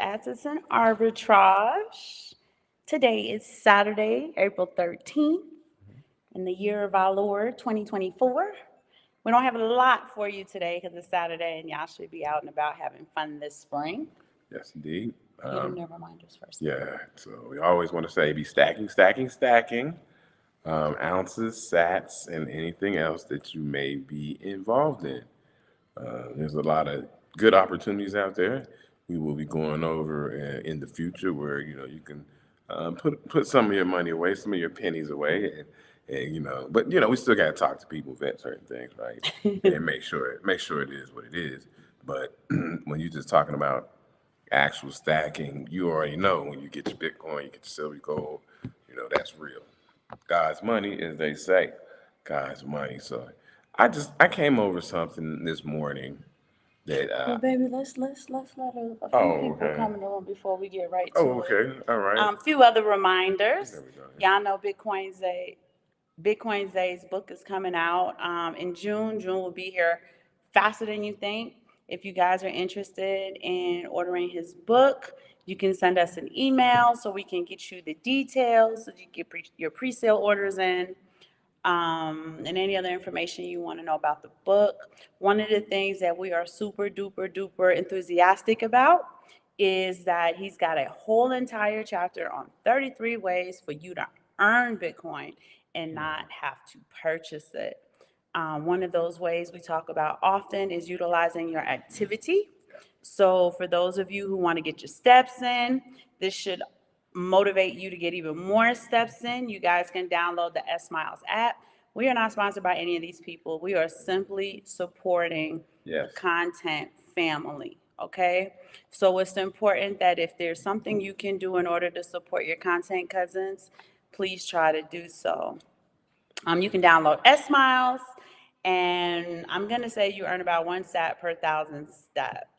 Assets and Arbitrage. Today is Saturday, April 13th, in the year of our Lord 2024. We don't have a lot for you today because it's Saturday and y'all should be out and about having fun this spring. Yes, indeed. Hit them their reminders first. Yeah, so we always want to say be stacking, stacking, stacking. Ounces, sats, and anything else that you may be involved in. There's a lot of good opportunities out there. We will be going over in the future where you can put some of your money away, some of your pennies away, and but we still got to talk to people, vet certain things, right, and make sure it is what it is. But when you're just talking about actual stacking, you already know when you get your Bitcoin, you get your silver, gold, that's real. God's money, as they say, God's money. So I came over something this morning that Well, baby, let's let a few people come in the room before we get right to it. Okay, all right. Few other reminders. There we go. Y'all know Bitcoin Zay's book is coming out in June. June will be here faster than you think. If you guys are interested in ordering his book, you can send us an email so we can get you the details so you get your pre-sale orders in, and any other information you want to know about the book. One of the things that we are super duper duper enthusiastic about is that he's got a whole entire chapter on 33 ways for you to earn Bitcoin and not have to purchase it. One of those ways we talk about often is utilizing your activity. So for those of you who want to get your steps in, this should motivate you to get even more steps in. You guys can download the SMMES app. We are not sponsored by any of these people. We are simply supporting the content family, okay? So it's important that if there's something you can do in order to support your content cousins, please try to do so. You can download SMMES, and I'm going to say you earn about 1 sat per 1,000 steps.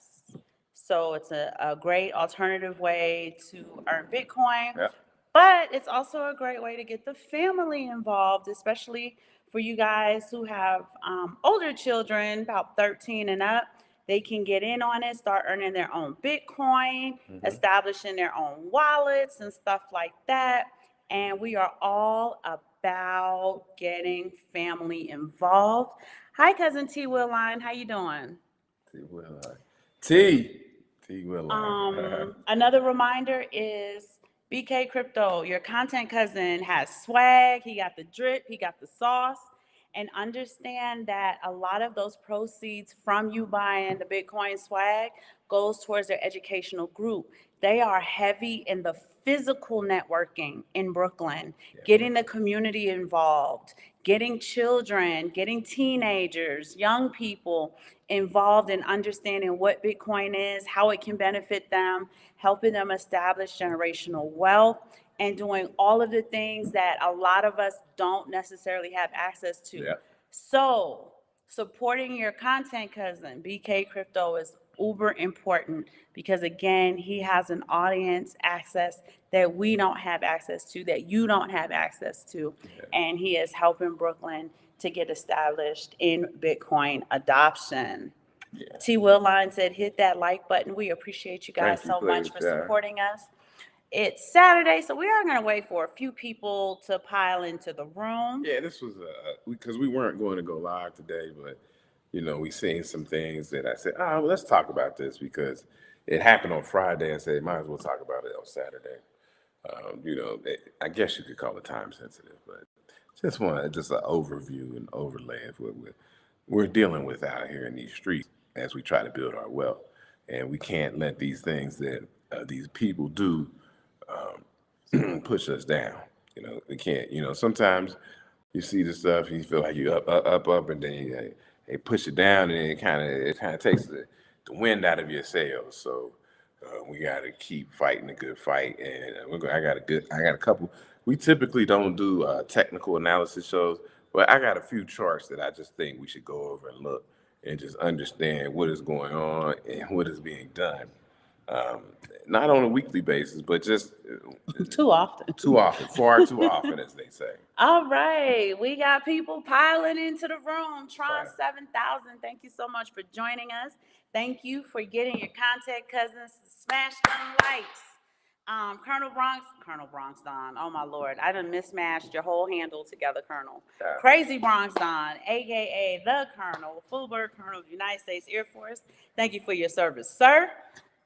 So it's a great alternative way to earn Bitcoin. Yep. But it's also a great way to get the family involved, especially for you guys who have older children, about 13 and up. They can get in on it, start earning their own Bitcoin, establishing their own wallets and stuff like that. And we are all about getting family involved. Hi, cousin T. Willine. How you doing? T. Willine. T. Willine. Another reminder is BK Crypto. Your content cousin has swag. He got the drip. He got the sauce. And understand that a lot of those proceeds from you buying the Bitcoin swag goes towards their educational group. They are heavy in the physical networking in Brooklyn, getting the community involved, getting children, getting teenagers, young people involved in understanding what Bitcoin is, how it can benefit them, helping them establish generational wealth, and doing all of the things that a lot of us don't necessarily have access to. Yeah. So supporting your content cousin, BK Crypto, is uber important because, again, he has an audience access that we don't have access to, that you don't have access to, and he is helping Brooklyn to get established in Bitcoin adoption. T. Willine said, hit that like button. We appreciate you guys so much for supporting us. It's Saturday, so we are going to wait for a few people to pile into the room. Yeah, this was because we weren't going to go live today, but we seen some things that I said, well, let's talk about this because it happened on Friday. I said, might as well talk about it on Saturday. I guess you could call it time sensitive, but just an overview and overlay of what we're dealing with out here in these streets as we try to build our wealth. And we can't let these things that these people do push us down. We can't. Sometimes you see the stuff, you feel like you up, and then they push it down, and it kind of takes the wind out of your sails. So we got to keep fighting a good fight, and I got a couple. We typically don't do technical analysis shows, but I got a few charts that I just think we should go over and look and just understand what is going on and what is being done. not on a weekly basis, but just Too often. too often, far too often, as they say. All right, we got people piling into the room. Tron Right. 7000, thank you so much for joining us. Thank you for getting your contact cousins to smash them likes. Colonel Bronx Don. Oh my lord, I done mismatched your whole handle together, Colonel. Yeah. Crazy Bronx Don, aka the Colonel, Fulbert Colonel of the United States Air Force. Thank you for your service, sir.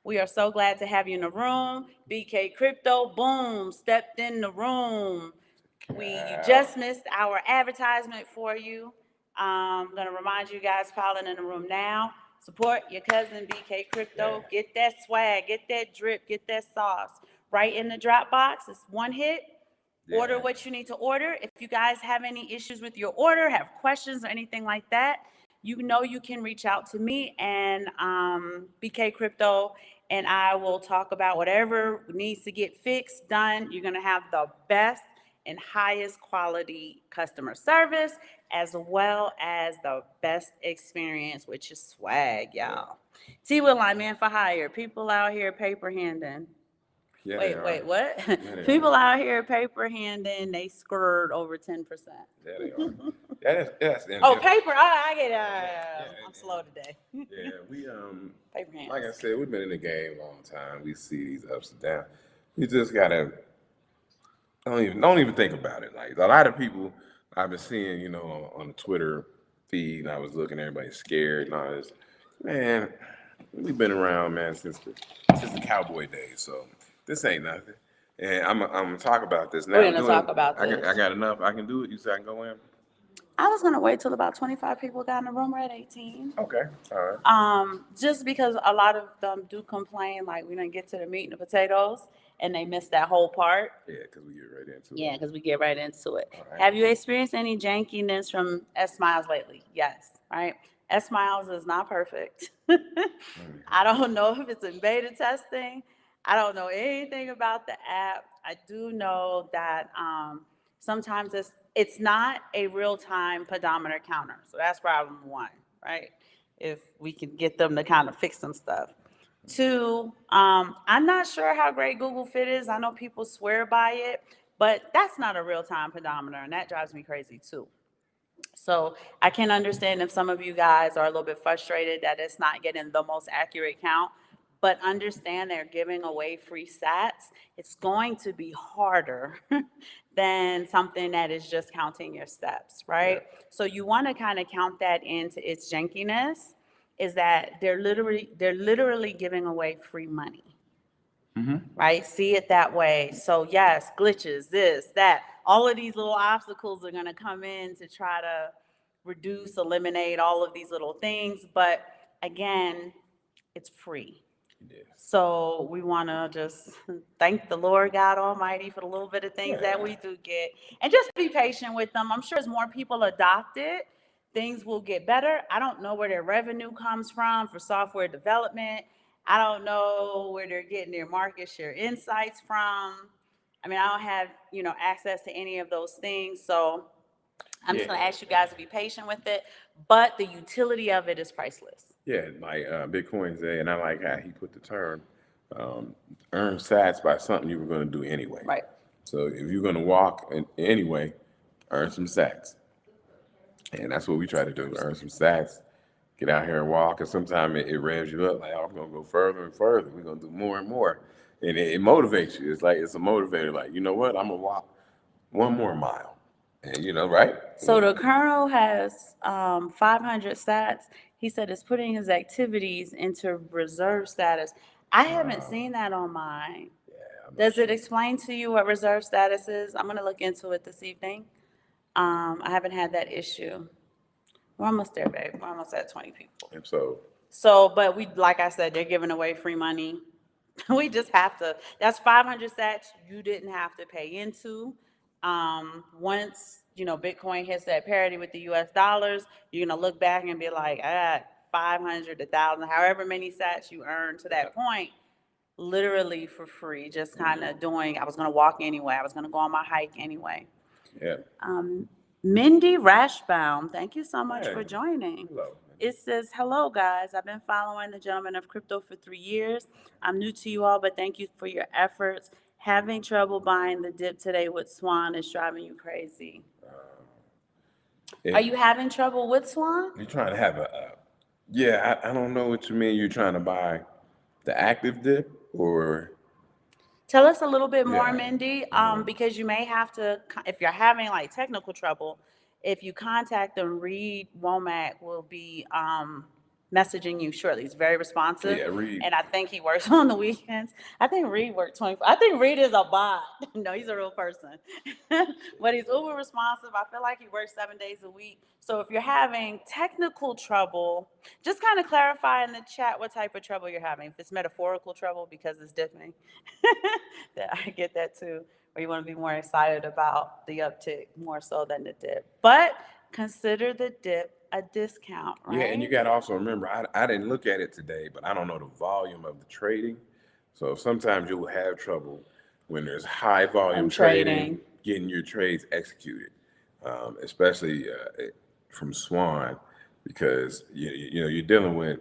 We are so glad to have you in the room. BK Crypto, boom, stepped in the room. You just missed our advertisement for you. I'm gonna remind you guys piling in the room now. Support your cousin BK Crypto. Yeah. Get that swag, get that drip, get that sauce. Right in the drop box. It's one hit. Order what you need to order. If you guys have any issues with your order, have questions or anything like that, you know you can reach out to me and BK Crypto, and I will talk about whatever needs to get fixed, done. You're gonna have the best and highest quality customer service, as well as the best experience, which is swag, y'all. T-Will line man for hire. People out here paper handing. Yeah, Wait, what? they People are. out here paper handing, they scurred over 10%. Yeah, they are. That's Oh, paper. I get I'm and- slow today. yeah, we Paper hands. like I said, we've been in the game a long time. We see these ups and downs. You just gotta don't even think about it. Like a lot of people I've been seeing, on the Twitter feed, and I was looking, everybody's scared and all this. Man, we've been around, man, since the cowboy days. So this ain't nothing. And I'm gonna talk about this now. We're gonna talk about this. I got enough. I can do it. You say I can go in? I was gonna wait till about 25 people got in the room. We're at 18. Okay. All right. Just because a lot of them do complain, like we didn't get to the meat and the potatoes, and they missed that whole part. Yeah, because we get right into it. Yeah, because we get right into it. Right. Have you experienced any jankiness from SMMES lately? Yes, right? SMMES is not perfect. I don't know if it's in beta testing. I don't know anything about the app. I do know that sometimes it's not a real-time pedometer counter. So that's problem one, right? If we can get them to kind of fix some stuff. Two, I'm not sure how great Google Fit is. I know people swear by it, but that's not a real-time pedometer, and that drives me crazy too. So I can understand if some of you guys are a little bit frustrated that it's not getting the most accurate count, but understand they're giving away free sats. It's going to be harder than something that is just counting your steps, right? Yeah. So you want to kind of count that into its jankiness, is that they're literally giving away free money. Right? See it that way. So yes, glitches, this, that, all of these little obstacles are going to come in to try to reduce, eliminate all of these little things. But again, it's free. Yes. So we want to just thank the Lord God Almighty for the little bit of things that we do get, and just be patient with them. I'm sure as more people adopt it, things will get better. I don't know where their revenue comes from for software development. I don't know where they're getting their market share insights from. I mean, I don't have, access to any of those things. So I'm just going to ask you guys to be patient with it. But the utility of it is priceless. Yeah, like Bitcoin said, and I like how he put the term, earn sats by something you were going to do anyway. Right. So if you're going to walk anyway, earn some sats. And that's what we try to do, earn some sats, get out here and walk. And sometimes it revs you up, like, oh, I'm going to go further and further. We're going to do more and more. And it motivates you. It's like, it's a motivator. Like, you know what? I'm going to walk one more mile. And, right? So the Colonel has 500 sats. He said it's putting his activities into reserve status. I haven't seen that on mine. Does it explain to you what reserve status is? I'm going to look into it this evening. I haven't had that issue. We're almost there, babe. We're almost at 20 people. And But like I said, they're giving away free money. We just have to, that's 500 sats you didn't have to pay into. Once, Bitcoin hits that parity with the US dollars, you're going to look back and be like, I got 500, 1,000, however many sats you earned to that point, literally for free, just kind of I was going to walk anyway. I was going to go on my hike anyway. Yeah. Mindy Rashbaum, thank you so much for joining. Hello. It says, hello, guys. I've been following the Gentleman of Crypto for 3 years. I'm new to you all, but thank you for your efforts. Having trouble buying the dip today with Swan is driving you crazy. Are you having trouble with Swan? You're trying to have yeah, I don't know what you mean. You're trying to buy the active dip or, Tell us a little bit more, yeah. Mindy, because you may have to, if you're having like technical trouble, if you contact them, Reed Womack will be messaging you shortly. He's very responsive, Yeah, read. and I think he works on the weekends. I think Reed worked 24. I think Reed is a bot. No, he's a real person, but he's uber responsive. I feel like he works 7 days a week. So if you're having technical trouble, just kind of clarify in the chat what type of trouble you're having. If it's metaphorical trouble because it's dipping, that I get that too. Or you want to be more excited about the uptick more so than the dip. But consider the dip a discount, Yeah, and you right? got to also remember, I didn't look at it today, but I don't know the volume of the trading. So sometimes you will have trouble when there's high volume I'm trading, trading. getting your trades executed, especially from Swan, because you know you're dealing with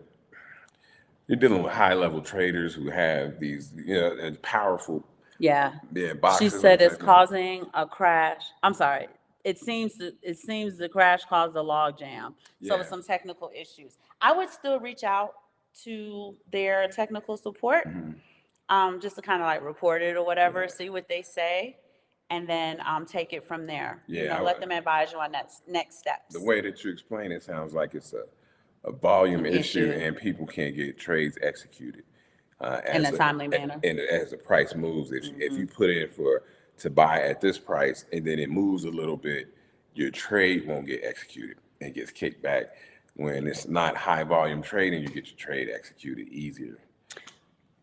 high level traders who have these and powerful Yeah. She boxes on said it's technical. causing a crash. I'm sorry. It seems the crash caused a log jam. So it's Yeah. some technical issues. I would still reach out to their technical support, Mhm. just to kind of like report it or whatever, Yeah. see what they say, and then take it from there. Yeah. Let them advise you on next The steps. way that you explain it sounds like it's a volume An issue issue and people can't get trades executed in as a timely manner. and as the price moves. If Hmm. you put in for to buy at this price and then it moves a little bit, your trade won't get executed and gets kicked back. When it's not high volume trading, you get your trade executed easier.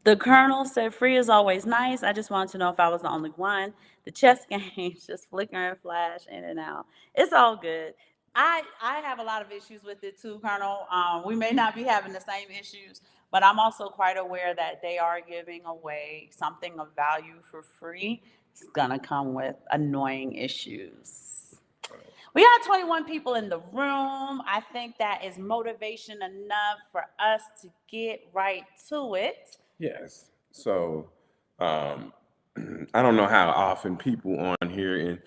The Colonel said, free is always nice. I just wanted to know if I was the only one. The chess games just flicker and flash in and out. It's all good. I have a lot of issues with it too, Colonel. We may not be having the same issues, but I'm also quite aware that they are giving away something of value for free. It's gonna come with annoying issues. We got 21 people in the room. I think that is motivation enough for us to get right to it. Yes. So um, I don't know how often people on here and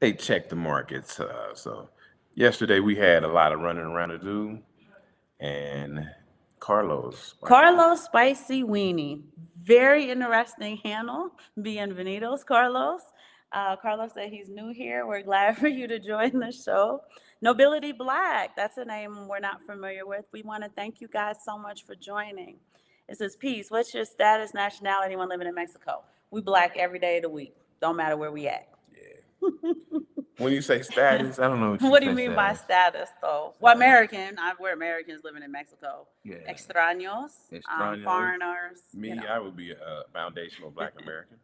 they check the markets. So yesterday we had a lot of running around to do, and Carlos. Carlos Spicy Weenie. Very interesting handle. Bienvenidos, Carlos. Carlos said he's new here. We're glad for you to join the show. Nobility Black. That's a name we're not familiar with. We want to thank you guys so much for joining. It says, peace. What's your status, nationality when living in Mexico? We black every day of the week. Don't matter where we at. Yeah. When you say status, I don't know what you What do you say mean by status. status, though? Well, Status. American. We're Americans living in Mexico. Yeah. Extraños, Extraños. foreigners. Me, I would be a foundational Black American.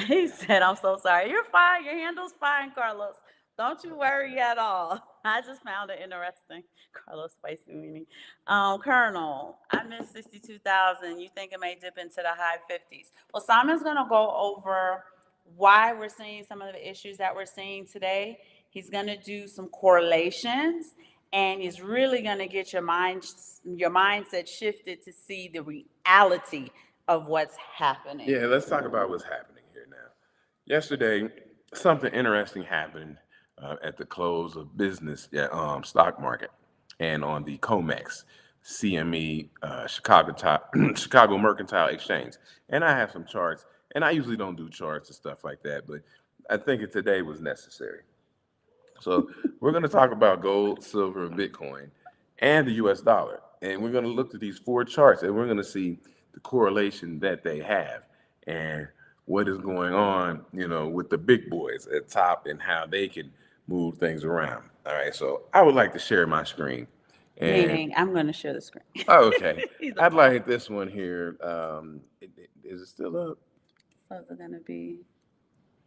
He said, "I'm so sorry. You're fine. Your handle's fine, Carlos. Don't you worry at all." I just found it interesting. Carlos Spicy Weenie. Colonel, I missed 62,000. You think it may dip into the high 50s? Well, Simon's going to go over why we're seeing some of the issues that we're seeing today. He's going to do some correlations, and he's really going to get your mindset shifted to see the reality of what's happening. Yeah, let's talk about what's happening here now. Yesterday, something interesting happened at the close of business stock market and on the COMEX CME Chicago Mercantile Exchange. And I have some charts, and I usually don't do charts and stuff like that, but I think it today was necessary. So we're going to talk about gold, silver, and Bitcoin and the US dollar. And we're going to look at these four charts and we're going to see the correlation that they have and what is going on, with the big boys at top and how they can move things around. All right. So I would like to share my screen. And Meaning, I'm going to share the screen. okay, He's a I'd bot. like this one here. Is it still up? So it's going to be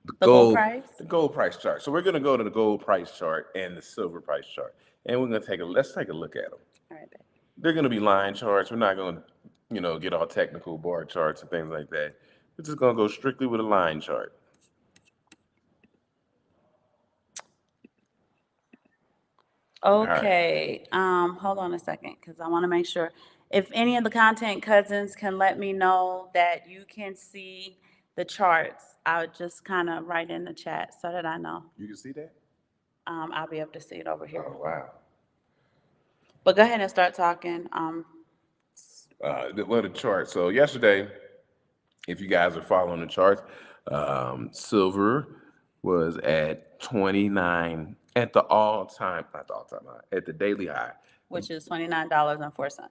the the gold gold price. the gold price chart. So we're going to go to the gold price chart and the silver price chart, and we're going to let's take a look at them. All right, babe. They're going to be line charts. We're not going to get all technical bar charts and things like that. We're just going to go strictly with a line chart. All right. Okay, hold on a second, because I want to make sure. If any of the content cousins can let me know that you can see the charts, I would just kind of write in the chat so that I know. You can see that? I'll be able to see it over here. Oh, wow. But go ahead and start talking. Well, the chart. So yesterday, if you guys are following the charts, silver was at 29 at the all-time, not the all-time high, at the daily high, Which is $29.04.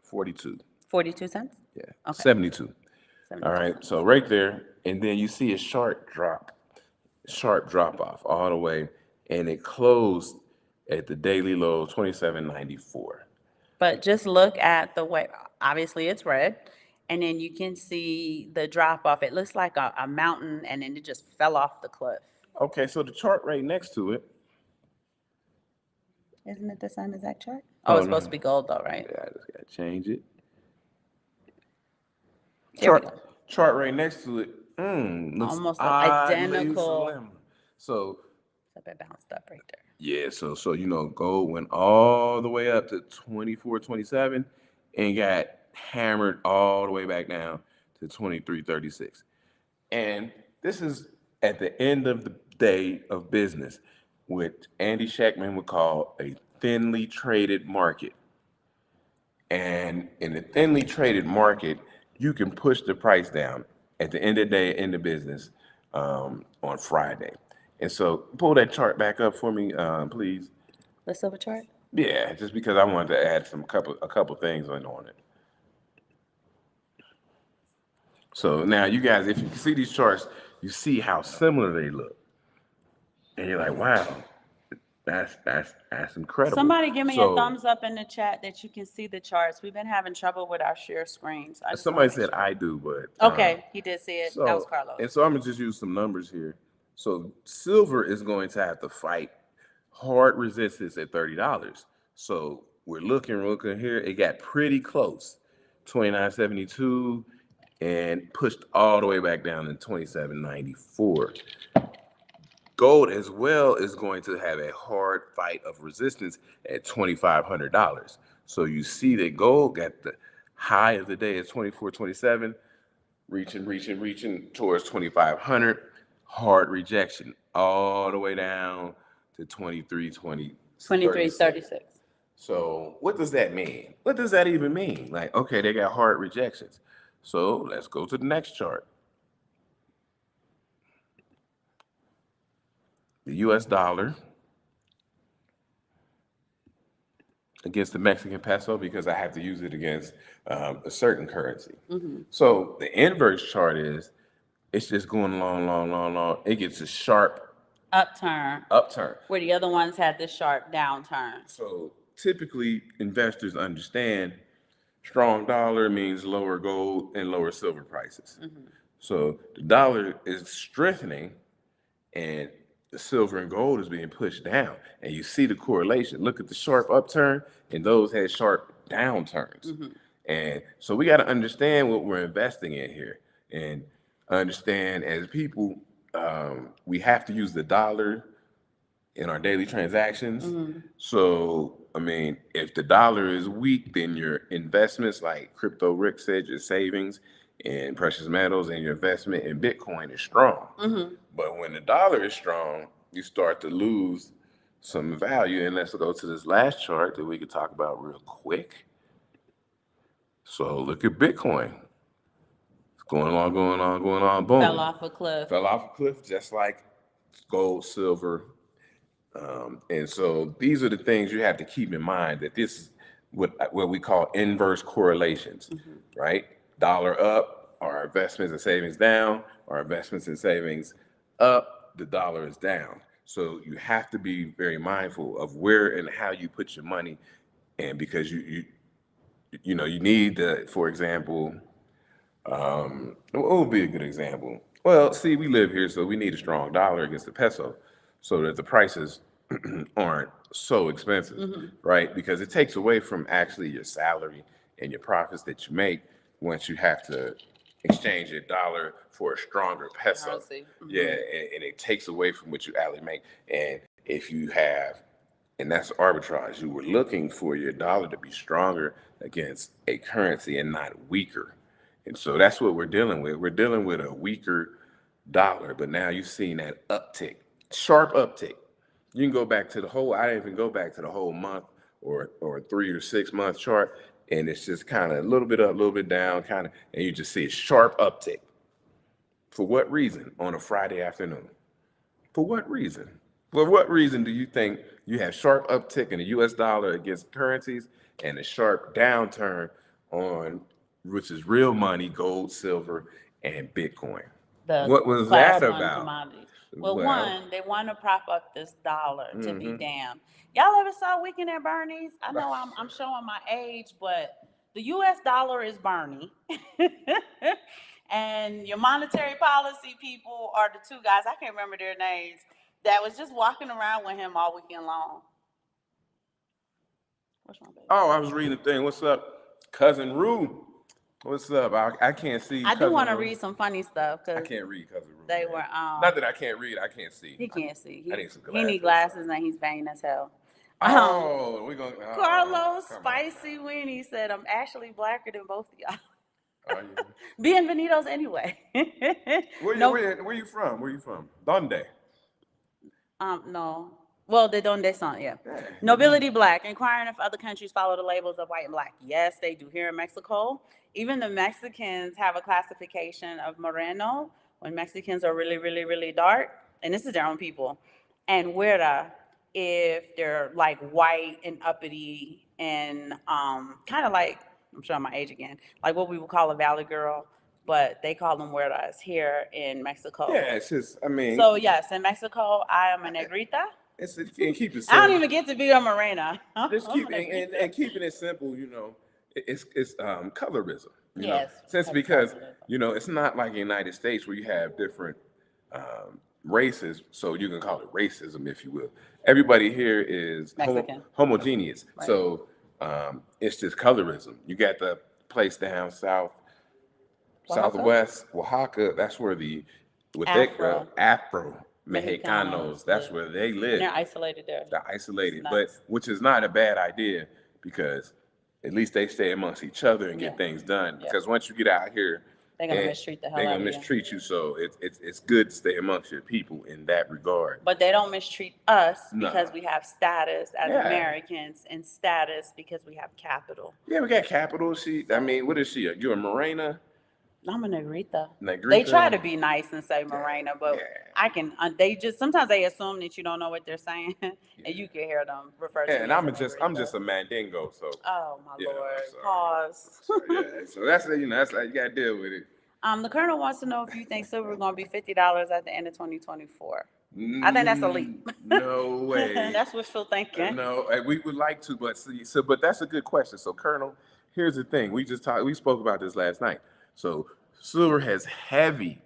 42. 42 cents? Yeah, Okay, 72. All 72 right, cents. so right there, and then you see a sharp drop off all the way, and it closed at the daily low 27.94. But just look at the way, obviously it's red, and then you can see the drop off. It looks like a mountain, and then it just fell off the cliff. Okay, so the chart right next to it. Isn't it the same exact chart? Oh, Oh it's no, supposed to be gold though, right? yeah, I just gotta change it. There we Chart go. chart right next to it. Looks Almost oddly identical. slim. So Except it bounced up right there. yeah, so gold went all the way up to 24.27 and got hammered all the way back down to 23.36. And this is at the end of the day of business, what Andy Schectman would call a thinly traded market. And in the thinly traded market, you can push the price down at the end of the day, end of business, on Friday. And so pull that chart back up for me, please. The silver chart? Yeah, just because I wanted to add a couple things on it. So now you guys, if you can see these charts, you see how similar they look. And you're like, wow, that's incredible. Somebody give me a So thumbs up in the chat that you can see the charts. We've been having trouble with our share screens. I just want somebody to make said sure. I do, but Okay, he did see it. That was so Carlos. I'm gonna just use some numbers here. So silver is going to have to fight hard resistance at $30. So we're looking here. It got pretty close, 29.72, and pushed all the way back down to 27.94. Gold as well is going to have a hard fight of resistance at $2,500. So you see that gold got the high of the day at 24.27, reaching towards 2,500. Hard rejection all the way down to 23.20. 23.36. So what does that mean? What does that even mean? Like, okay, they got hard rejections. So let's go to the next chart. The US dollar against the Mexican peso, because I have to use it against a certain currency. So the inverse chart is it's just going long. It gets a sharp Upturn, upturn. where the other ones had the sharp downturn. So typically investors understand strong dollar means lower gold and lower silver prices. So the dollar is strengthening and the silver and gold is being pushed down. And you see the correlation. Look at the sharp upturn, and those had sharp downturns. And so we got to understand what we're investing in here and understand as people, we have to use the dollar in our daily transactions. So, I mean, if the dollar is weak, then your investments, like Crypto Rick said, your savings in precious metals and your investment in Bitcoin is strong. But when the dollar is strong, you start to lose some value. And let's go to this last chart that we could talk about real quick. So look at Bitcoin. It's going on, boom. Fell off a cliff. Fell off a cliff, just like gold, silver. And so these are the things you have to keep in mind, that this is what we call inverse correlations, right? Dollar up, our investments and savings down, our investments and savings up, the dollar is down. So you have to be very mindful of where and how you put your money, and because you need the, for example, what would be a good example? Well, see, we live here, so we need a strong dollar against the peso so that the prices aren't so expensive, right? Because it takes away from actually your salary and your profits that you make once you have to exchange your dollar for a stronger peso. Yeah, and it takes away from what you actually make. And if you have And that's arbitrage. You were looking for your dollar to be stronger against a currency and not weaker. And so that's what we're dealing with. We're dealing with a weaker dollar, but now you've seen that uptick, sharp uptick. You can go back to the whole, I didn't even go back to the whole month or 3 or 6 month chart, and it's just kind of a little bit up, a little bit down, kind of, and you just see a sharp uptick. For what reason on a Friday afternoon? For what reason? For what reason do you think you have sharp uptick in the US dollar against currencies and a sharp downturn on, which is real money, gold, silver, and Bitcoin? The What was class that one about? commodities. Well, Well, one, they want to prop up this dollar to be damned. Y'all ever saw Weekend at Bernie's? I know I'm showing my age, but the U.S. dollar is Bernie, and your monetary policy people are the two guys. I can't remember their names. That was just walking around with him all weekend long. What's wrong, baby? oh, I was reading the thing. What's up, cousin Rue? What's up? I can't see. I do Cousin want to Rue. read some funny stuff I because can't read cousin Rue. they man. were. Not that I can't read. I can't see. He can't see. I need some He need glasses and he's vain as hell. Oh, we're going. Oh, Carlos come on. Spicy Winnie said, "I'm actually blacker than both of y'all." Are you? Bienvenidos anyway. Where you from? Where you from? Donde? No. Well, de donde son, yeah. Yeah. Nobility black, inquiring if other countries follow the labels of white and black. Yes, they do here in Mexico. Even the Mexicans have a classification of moreno when Mexicans are really, really, really dark, and this is their own people. And güera if they're like white and uppity and kind of like, I'm showing my age again, like what we would call a valley girl, but they call them güeras here in Mexico. Yeah, it's just. I mean. So yes, in Mexico, I am a negrita. It's and keep it I don't simple. even get to be a morena. Just keep and keeping it simple. You know, it's colorism. You know, Yes, since that's because colorism. you know it's not like the United States where you have different races, so you can call it racism if you will. Everybody here is Mexican. homogeneous, Right. so it's just colorism. You got the place down south, Oaxaca? southwest Oaxaca. That's where the Afro Mexicanos. That's where they live. And they're isolated there. They're isolated, It's but nuts. which is not a bad idea because at least they stay amongst each other and get Yeah. things done. Yeah. Because once you get out here, They're gonna mistreat the hell they're out gonna of you. mistreat you. So it's good to stay amongst your people in that regard. But they don't mistreat us Nah. because we have status as Yeah. Americans and status because we have capital. Yeah, we got capital. I mean, what is she? You a Morena? I'm a negrita. Negrita? They try to be nice and say morena, but Yeah. I can. They just sometimes they assume that you don't know what they're saying, and you can hear them refer to. Yeah, me and as I'm a just negrita. a Mandingo, so Oh my Yeah, lord! so- Pause. yeah. So that's that's like you gotta deal with it. The colonel wants to know if you think silver is going to be $50 at the end of 2024. I think that's a leap. No way. That's wishful thinking. No, we would like to, but but that's a good question. So, Colonel, here's the thing. We spoke about this last night. So, silver has heavy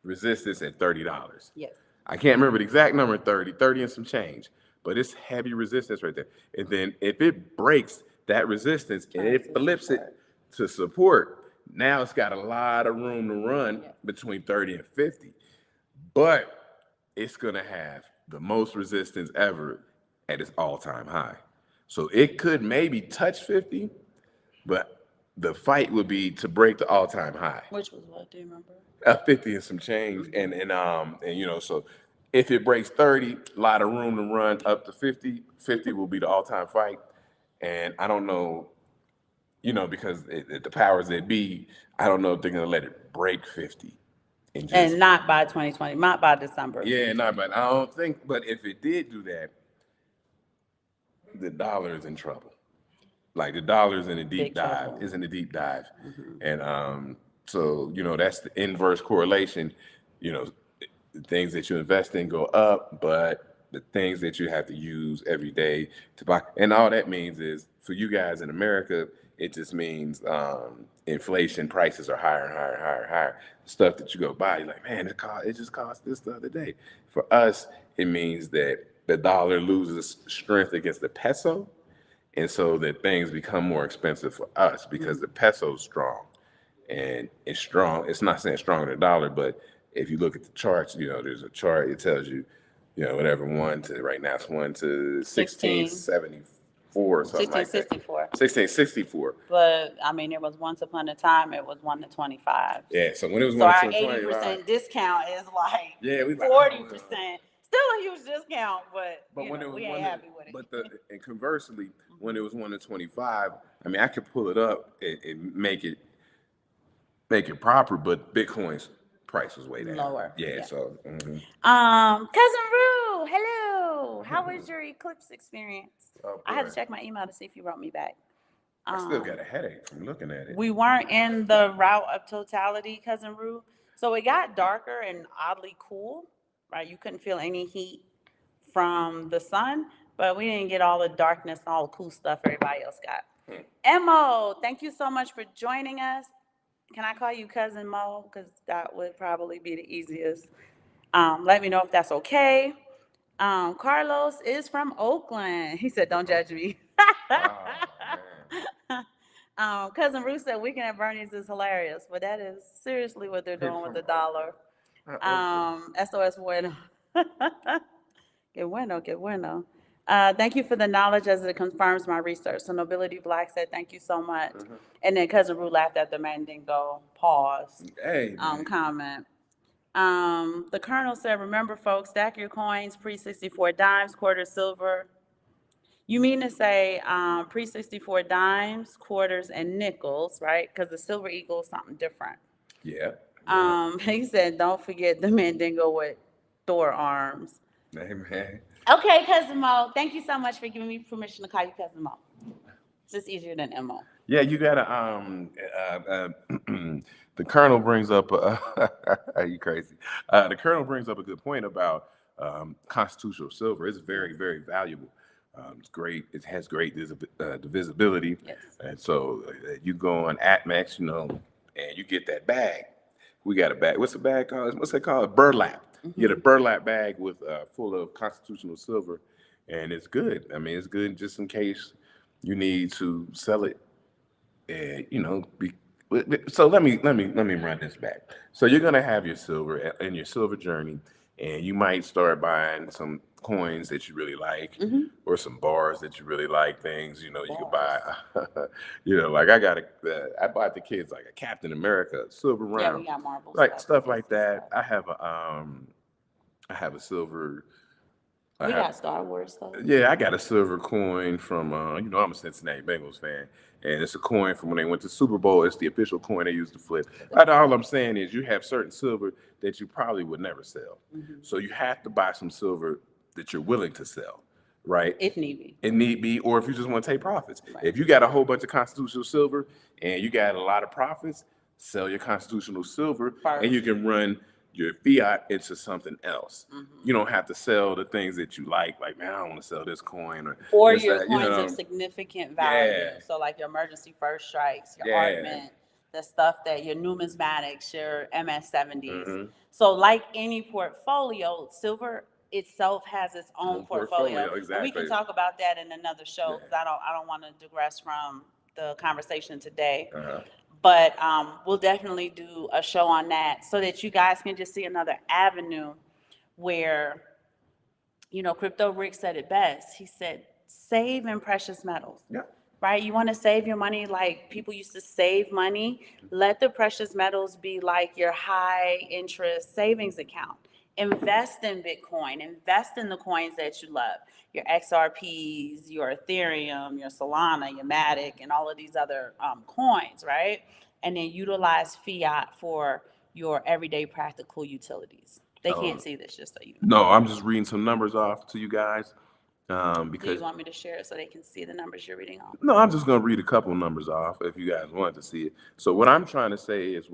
resistance at $30. Yes. I can't remember the exact number, 30 and some change, but it's heavy resistance right there. And then if it breaks that resistance and it flips it to support, now it's got a lot of room to run between 30 and 50. But it's gonna have the most resistance ever at its all-time high. So it could maybe touch 50, but the fight would be to break the all-time high. Which was what? Do you remember? 50 and some change. And you know, so if it breaks 30, a lot of room to run up to 50. 50 will be the all-time fight. And I don't know, you know, because the powers that be, I don't know if they're gonna let it break 50. And not by 2020, not by December. Yeah, not, but I don't think. But if it did do that, the dollar is in trouble. Like the dollar's in a deep Big dive. trouble. Is in a deep dive, and so you know that's the inverse correlation. You know, the things that you invest in go up, but the things that you have to use every day to buy, and all that means is for you guys in America, it just means inflation. Prices are higher and higher and higher and higher. Stuff that you go buy, you're like, man, it just cost this the other day. For us, it means that the dollar loses strength against the peso, and so that things become more expensive for us because the peso's strong, and it's strong. It's not saying stronger than the dollar, but if you look at the charts, you know, there's a chart. It tells you, whatever, one to right now it's 1 to 16, 1674 or something like that. 1664. 1664. But I mean, it was once upon a time, it was 1 to 25. Yeah, so when it was So 1 our to 25, 80% discount is like yeah, we like 40%. Still a huge discount, but when it was we ain't 1 happy with it. and conversely, when it was 1 to 25, I mean, I could pull it up and make it proper, but Bitcoin's price was way down. Lower. Yeah. So. Cousin Rue, hello. How was your eclipse experience? Oh, I had to boy. check my email to see if you wrote me back. I still got a headache from looking at it. We weren't in the route of totality, Cousin Rue. So it got darker and oddly cool, right? You couldn't feel any heat from the sun, but we didn't get all the darkness and all the cool stuff everybody else got. Mo, thank you so much for joining us. Can I call you Cousin Mo? Because that would probably be the easiest. Let me know if that's okay. Carlos is from Oakland. He said, don't judge me. Cousin Ruth said, weekend at Bernie's is hilarious, but that is seriously what they're doing with the dollar. SOS bueno. Que bueno, que bueno. Thank you for the knowledge as it confirms my research. So Nobility Black said, thank you so much. And then Cousin Rue laughed at the Mandingo pause comment. The Colonel said, remember folks, stack your coins, pre-64 dimes, quarter silver. You mean to say pre-64 dimes, quarters, and nickels, right? Because the silver equals something different. Yeah. He said, don't forget the Mandingo with Thor arms. Amen. Okay, Cousin Mo, thank you so much for giving me permission to call you Cousin Mo. It's just easier than Mo. Yeah, you gotta. The Colonel brings up. Are you crazy? The Colonel brings up a good point about constitutional silver. It's very, very valuable. It's great. It has great divisibility. Yes. And so you go on ATMEX, and you get that bag. We got a bag. What's the bag called? What's that called? Burlap. You get a burlap bag with full of constitutional silver, and it's good. I mean, it's good just in case you need to sell it. So let me run this back. So you're gonna have your silver in your silver journey, and you might start buying some coins that you really like, or some bars that you really like. Things you can buy. Like I bought the kids like a Captain America silver round. Yeah, we got marble stuff like that. I have a silver. We got Star Wars stuff. Yeah, I got a silver coin from, I'm a Cincinnati Bengals fan, and it's a coin from when they went to Super Bowl. It's the official coin they used to flip. All I'm saying is you have certain silver that you probably would never sell. So you have to buy some silver that you're willing to sell, right? If need be. It need be, or if you just want to take profits. Right. If you got a whole bunch of constitutional silver and you got a lot of profits, sell your constitutional silver and you can run your fiat into something else. You don't have to sell the things that you like. Like, man, I don't want to sell this coin or your coins of significant value. Yeah. So like your emergency first strikes, your Ardment, the stuff that your numismatics, your MS-70s. So like any portfolio, silver itself has its own portfolio. Exactly. And we can talk about that in another show because I don't want to digress from the conversation today. But we'll definitely do a show on that so that you guys can just see another avenue where, Crypto Rick said it best. He said, save in precious metals. Yeah. Right? You want to save your money like people used to save money. Let the precious metals be like your high interest savings account. Invest in Bitcoin. Invest in the coins that you love. Your XRPs, your Ethereum, your Solana, your Matic, and all of these other coins, right? And then utilize fiat for your everyday practical utilities. They can't see this, just so you know. No, I'm just reading some numbers off to you guys. Because do you want me to share it so they can see the numbers you're reading off? No, I'm just going to read a couple numbers off if you guys want to see it. So what I'm trying to say is,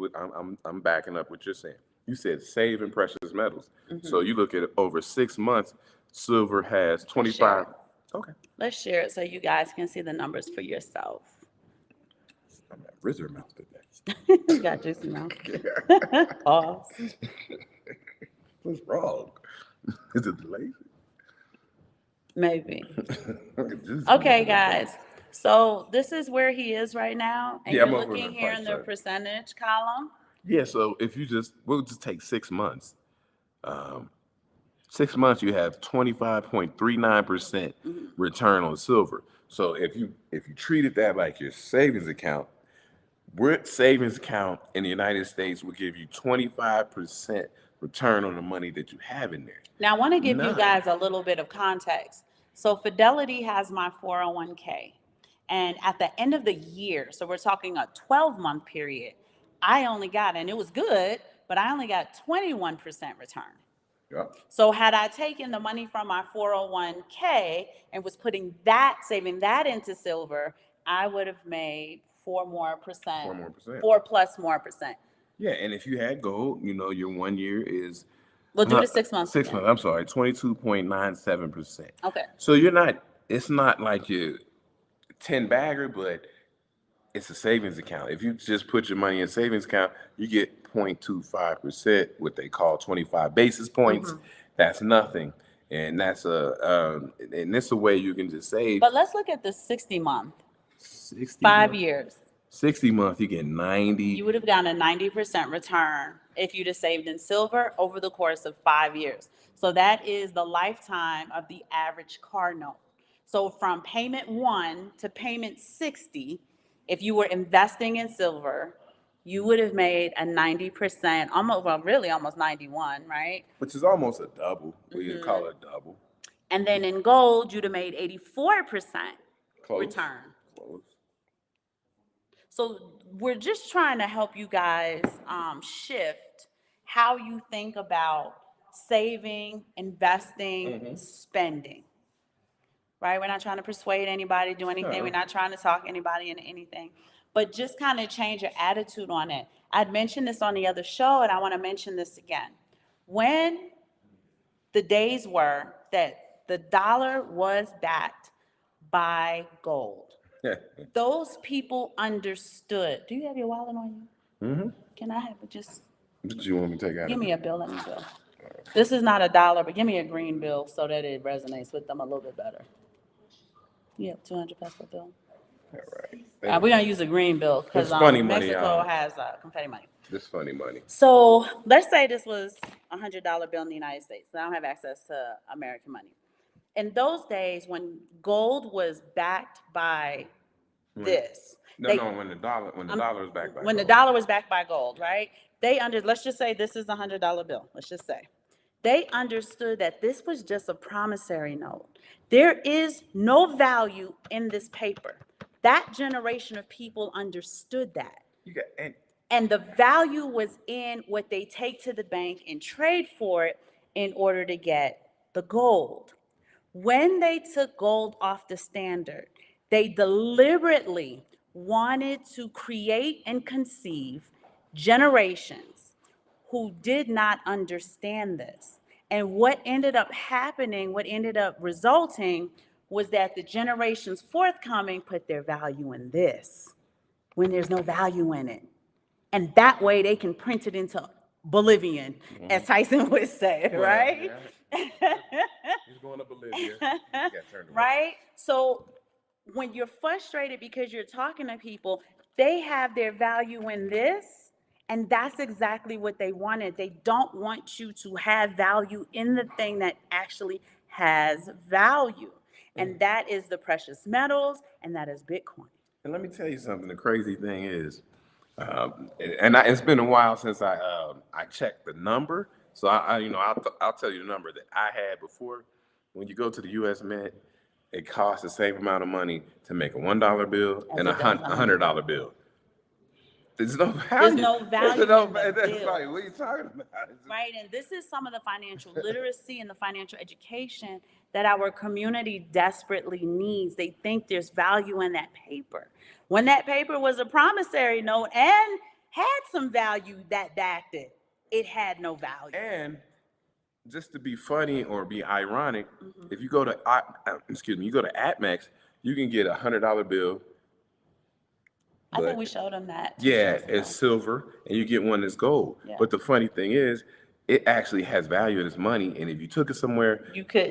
I'm backing up what you're saying. You said save in precious metals. So you look at it over 6 months, silver has 25. Okay. Let's share it so you guys can see the numbers for yourself. I'm at Rizzer mouth today. You got juicy mouth. Pause. What's wrong? Is it delayed? Maybe. Okay, guys. So this is where he is right now. And you're looking here in the percentage column. Yeah, so if we'll just take 6 months. 6 months you have 25.39% return on silver. So if you treated that like your savings account, Brit savings account in the United States will give you 25% return on the money that you have in there. Now, I want to give you None. guys a little bit of context. So, Fidelity has my 401k. And at the end of the year, so we're talking a 12-month period, I only got, and it was good, but I only got 21% return. Yep. So had I taken the money from my 401k and was putting that, saving that into silver, I would have made 4 more percent, 4 more percent. 4 plus more percent. Yeah, and if you had gold, your 1 year is We'll do the 6 months. 6 months. I'm sorry, 22.97%. Okay. So you're not. It's not like your 10 bagger, but it's a savings account. If you just put your money in a savings account, you get 0.25%, what they call 25 basis points. That's nothing, and and it's a way you can just save. But let's look at the 60 month, 60 5 month, years. 60 month, you get 90. You would have gotten a 90% return if you'd have saved in silver over the course of 5 years. So that is the lifetime of the average car note. So from payment 1 to payment 60, if you were investing in silver, you would have made a 90%, really almost 91, right? Which is almost a double. We call it a double. And then in gold, you'd have made 84% return. Close. So we're just trying to help you guys shift how you think about saving, investing, spending. Right? We're not trying to persuade anybody to do anything. We're not trying to talk anybody into anything. But just kind of change your attitude on it. I'd mentioned this on the other show, and I want to mention this again. When the days were that the dollar was backed by gold, those people understood. Do you have your wallet on you? Mm-hmm. Can I have it? Just What you want me to take out? give me a bill. Let me bill. This is not a dollar, but give me a green bill so that it resonates with them a little bit better. You have 200 peso bill. All right. We're gonna use a green bill because funny money, Mexico has confetti money. This funny money. So let's say this was a $100 bill in the United States. So I don't have access to American money. In those days, when gold was backed by this, when the dollar was backed by when gold. the dollar was backed by gold, right? Let's just say this is a $100 bill. Let's just say they understood that this was just a promissory note. There is no value in this paper. That generation of people understood that. And the value was in what they take to the bank and trade for it in order to get the gold. When they took gold off the standard, they deliberately wanted to create and conceive generations who did not understand this. And what ended up happening, what ended up resulting, was that the generations forthcoming put their value in this when there's no value in it. And that way they can print it into Bolivian, as Tyson would say, right? Yeah. He's going to Bolivia. Right? So when you're frustrated because you're talking to people, they have their value in this, and that's exactly what they wanted. They don't want you to have value in the thing that actually has value. And that is the precious metals, and that is Bitcoin. And let me tell you something. The crazy thing is, it's been a while since I checked the number. So I'll tell you the number that I had before. When you go to the U.S. Mint, it costs the same amount of money to make a $1 bill and a $100 bill. There's no value. There's no value in the bill. Like, what are you talking about? Right, and this is some of the financial literacy and the financial education that our community desperately needs. They think there's value in that paper. When that paper was a promissory note and had some value that backed it, it had no value. And just to be funny or be ironic, if you go to you go to ATMEX, you can get a $100 bill. I think we showed them that. Yeah, it's silver, and you get one that's gold. Yeah. But the funny thing is, it actually has value in its money, and if you took it somewhere,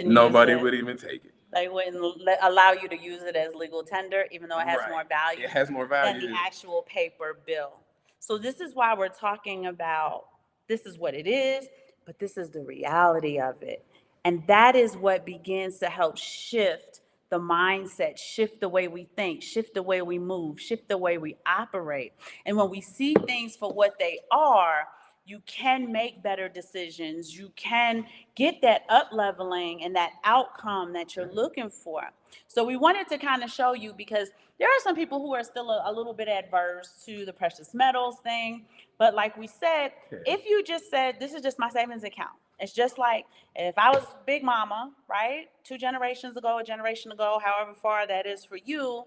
nobody would even take it. They wouldn't allow you to use it as legal tender, even though it has more value. It has more value than the actual paper bill. So this is why we're talking about, this is what it is, but this is the reality of it. And that is what begins to help shift the mindset, shift the way we think, shift the way we move, shift the way we operate. And when we see things for what they are, you can make better decisions. You can get that up leveling and that outcome that you're looking for. So we wanted to kind of show you, because there are some people who are still a little bit adverse to the precious metals thing. But like we said, if you just said, this is just my savings account, it's just like if I was Big Mama, right? 2 generations ago, a generation ago, however far that is for you,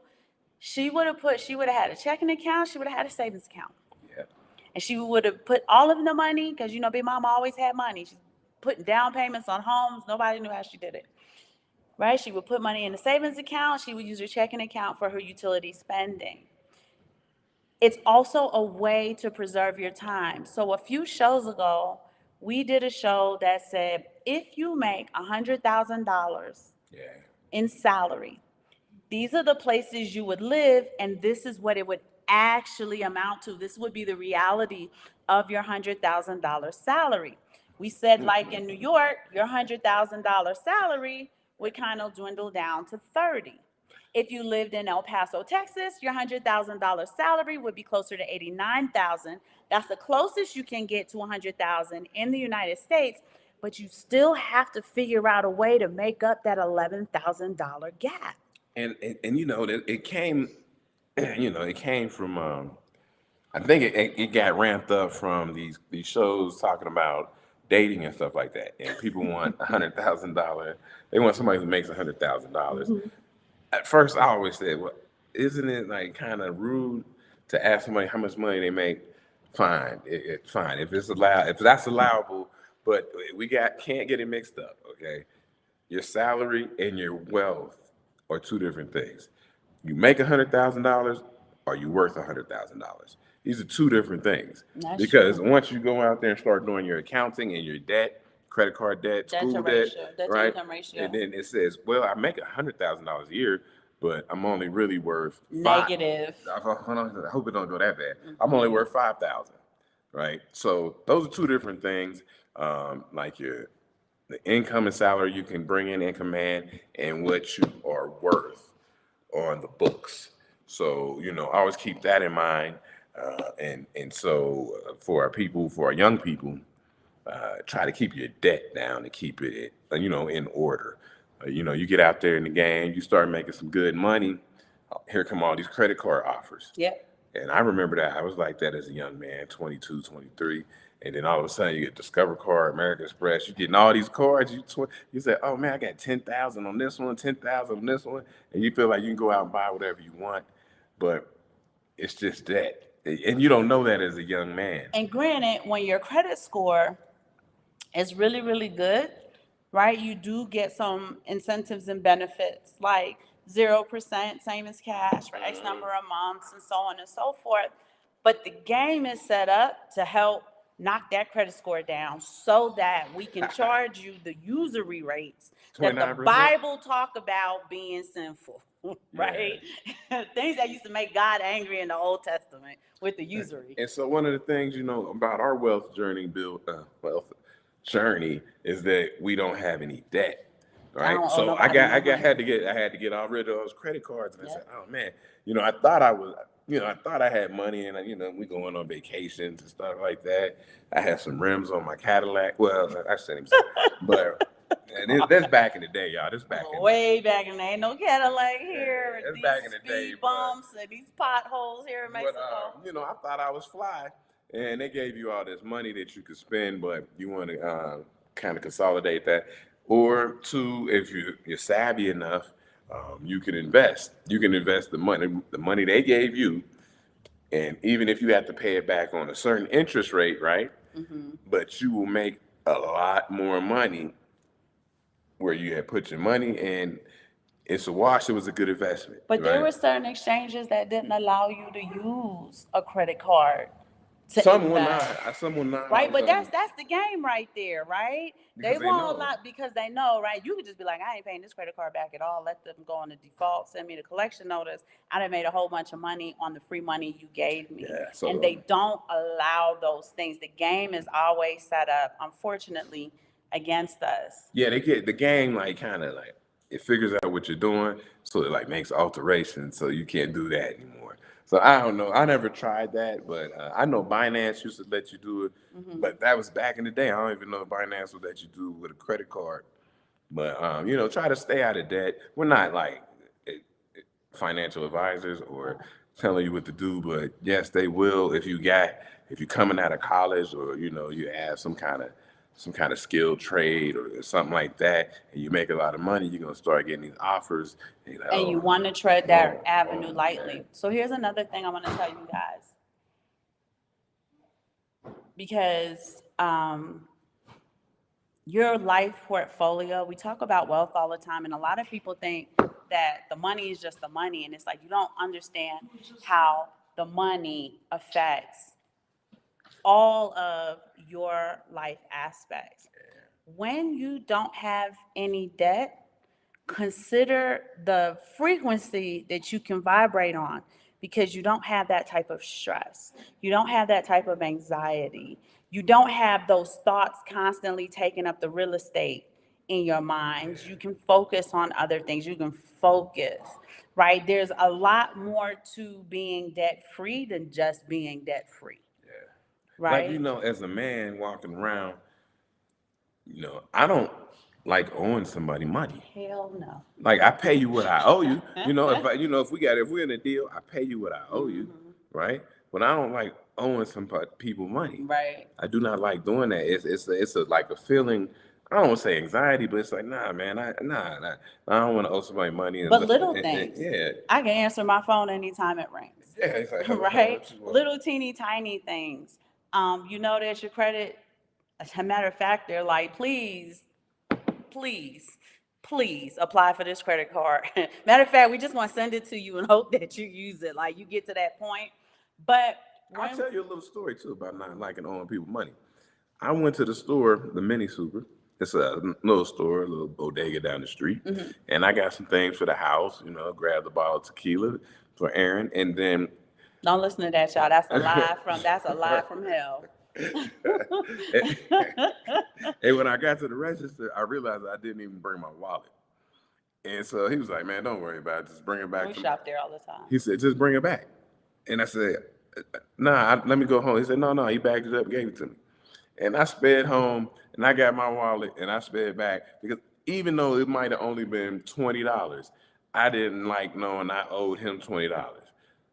she would have had a checking account, she would have had a savings account. Yeah. And she would have put all of the money, because you know Big Mama always had money. She's putting down payments on homes. Nobody knew how she did it. Right? She would put money in the savings account. She would use her checking account for her utility spending. It's also a way to preserve your time. So a few shows ago, we did a show that said, if you make $100,000 Yeah. in salary, these are the places you would live, and this is what it would actually amount to. This would be the reality of your $100,000 salary. We said, like in New York, your $100,000 salary would kind of dwindle down to 30. If you lived in El Paso, Texas, your $100,000 salary would be closer to 89,000. That's the closest you can get to 100,000 in the United States, but you still have to figure out a way to make up that $11,000 gap. And you know that it came, you know, it came from. I think it got ramped up from these shows talking about dating and stuff like that, and people want $100,000. They want somebody who makes $100,000. At first, I always said, well, isn't it like kind of rude to ask somebody how much money they make? Fine, fine if it's allowed, if that's allowable, but can't get it mixed up. Okay, your salary and your wealth are two different things. You make $100,000, are you worth $100,000? These are two different things. That's Because true. once you go out there and start doing your accounting and your debt, credit card debt, Debt to school debt, ratio, debt to right? income ratio. And then it says, well, I make $100,000 a year, but I'm only really worth Negative. I hope it don't go that bad. I'm only worth 5,000, right? So those are two different things. Like the income and salary you can bring in and command, and what you are worth on the books. So you know, always keep that in mind. And so for our people, for our young people, try to keep your debt down and keep it, you know, in order. You know, you get out there in the game, you start making some good money. Here come all these credit card offers. Yep. And I remember that I was like that as a young man, 22, 23. And then all of a sudden you get Discover Card, American Express, you're getting all these cards. You say, oh man, I got 10,000 on this one, 10,000 on this one. And you feel like you can go out and buy whatever you want. But it's just that. And you don't know that as a young man. And granted, when your credit score is really, really good, right, you do get some incentives and benefits like 0%, same as cash for X number of months, and so on and so forth. But the game is set up to help knock that credit score down so that we can charge you the usury rates that the 29%? Bible talk about being sinful, right? Things that used to make God angry in the Old Testament with the usury. And so one of the things, you know, about our wealth journey is that we don't have any debt. Right. So I had to get all rid of those credit cards. And I said, oh man, you know, I thought I had money, and you know, we going on vacations and stuff like that. I had some rims on my Cadillac. Well, I said, but that's back in the day, y'all. This back in way back in the day. Ain't no Cadillac here. That's These back in the day, speed bumps and these potholes here in Mexico. But you know, I thought I was fly, and they gave you all this money that you could spend, but you want to kind of consolidate that. Or two, if you're savvy enough, you can invest. You can invest the money they gave you, and even if you have to pay it back on a certain interest rate, right? But you will make a lot more money where you had put your money, and it's a wash. It was a good investment. But there right? were certain exchanges that didn't allow you to use a credit card to Some invest. will not. Right, but that's the game right there, right? They Because they won't know. allow, because they know, right? You could just be like, I ain't paying this credit card back at all. Let them go on the default, send me the collection notice. I done made a whole bunch of money on the free money you gave me. Yeah, so, and they don't allow those things. The game is always set up, unfortunately, against us. Yeah, they get the game like kind of like it figures out what you're doing, so it like makes alterations, so you can't do that anymore. So I don't know. I never tried that, but I know Binance used to let you do it, but that was back in the day. I don't even know if Binance would let you do it with a credit card. But try to stay out of debt. We're not like eh, financial advisors or telling you what to do, but yes, they will if you're coming out of college or you have some kind of skilled trade or something like that, and you make a lot of money, you're gonna start getting these offers, and you're like, And you oh, want to tread that boom, avenue boom, man. lightly. So here's another thing I want to tell you guys, because your life portfolio, we talk about wealth all the time, and a lot of people think that the money is just the money, and it's like you don't understand how the money affects all of your life aspects. When you don't have any debt, consider the frequency that you can vibrate on, because you don't have that type of stress. You don't have that type of anxiety. You don't have those thoughts constantly taking up the real estate in your mind. You can focus on other things. You can focus, right? There's a lot more to being debt free than just being debt free, Like right? as a man walking around, I don't like owing somebody money. Hell no. Like I pay you what I owe you. If we're in a deal, I pay you what I owe you, right? But I don't like owing some people money. Right. I do not like doing that. It's like a feeling. I don't want to say anxiety, but it's like nah, man. I don't want to owe somebody money But little things. yeah, I can answer my phone anytime it rings. yeah. It's like hello, Right? what you want? Little teeny tiny things. There's your credit. As a matter of fact, they're like, please, please, please apply for this credit card. Matter of fact, we just want to send it to you and hope that you use it. Like you get to that point. But I'll when tell you a little story too about not liking owing people money. I went to the store, the Mini Super. It's a little store, a little bodega down the street, and I got some things for the house. Grabbed a bottle of tequila for Aaron, and then don't listen to that, y'all. That's a lie from hell. and when I got to the register, I realized I didn't even bring my wallet. And so he was like, "Man, don't worry about it. Just bring it back We to me." shop there all the time. He said, "Just bring it back." And I said, "Nah, let me go home." He said, "No, no." He bagged it up, and gave it to me. And I sped home, and I got my wallet, and I sped back because even though it might have only been $20, I didn't like knowing I owed him $20,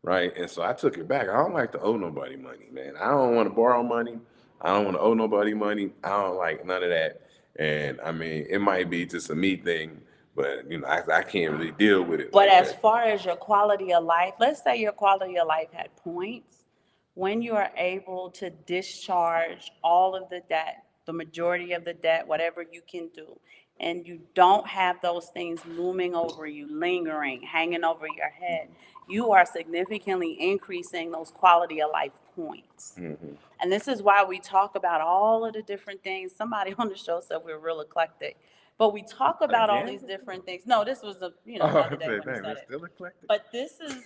right? And so I took it back. I don't like to owe nobody money, man. I don't want to borrow money. I don't want to owe nobody money. I don't like none of that. And I mean, it might be just a me thing, but I can't really deal with it But like as that. far as your quality of life, let's say your quality of life had points. When you are able to discharge all of the debt, the majority of the debt, whatever you can do, and you don't have those things looming over you, lingering, hanging over your head, you are significantly increasing those quality of life points. And this is why we talk about all of the different things. Somebody on the show said we're real eclectic. But we talk about all Again? these different things. No, this was Oh, another I day said, when he man, said we're it. still eclectic. But this is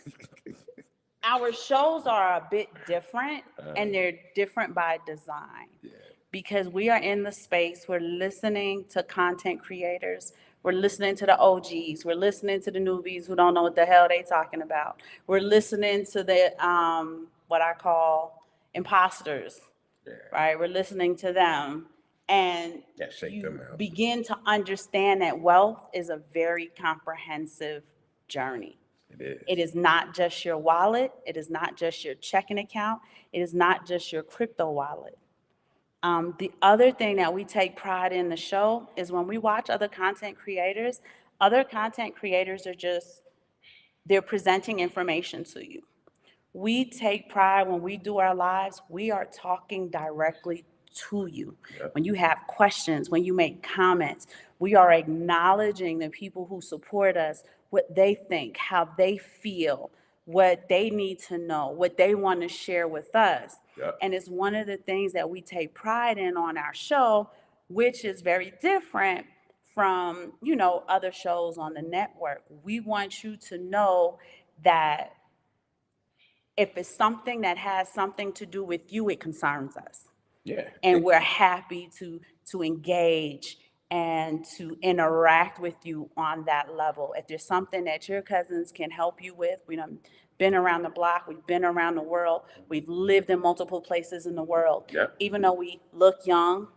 our shows are a bit different, and they're different by design. Yeah. Because we are in the space, we're listening to content creators, we're listening to the OGs, we're listening to the newbies who don't know what the hell they talking about. We're listening to the what I call imposters, Yeah. right? We're listening to them, and Yeah, shake them you out. begin to understand that wealth is a very comprehensive journey. It is. It is not just your wallet. It is not just your checking account. It is not just your crypto wallet. The other thing that we take pride in the show is when we watch other content creators are just, they're presenting information to you. We take pride when we do our lives, we are talking directly to you. Yep. When you have questions, when you make comments, we are acknowledging the people who support us, what they think, how they feel, what they need to know, what they want to share with us. Yep. And it's one of the things that we take pride in on our show, which is very different from, other shows on the network. We want you to know that if it's something that has something to do with you, it concerns us. Yeah. And we're happy to engage and to interact with you on that level. If there's something that your cousins can help you with, we done been around the block, we've been around the world, we've lived in multiple places in the world. Yeah. Even though we look young,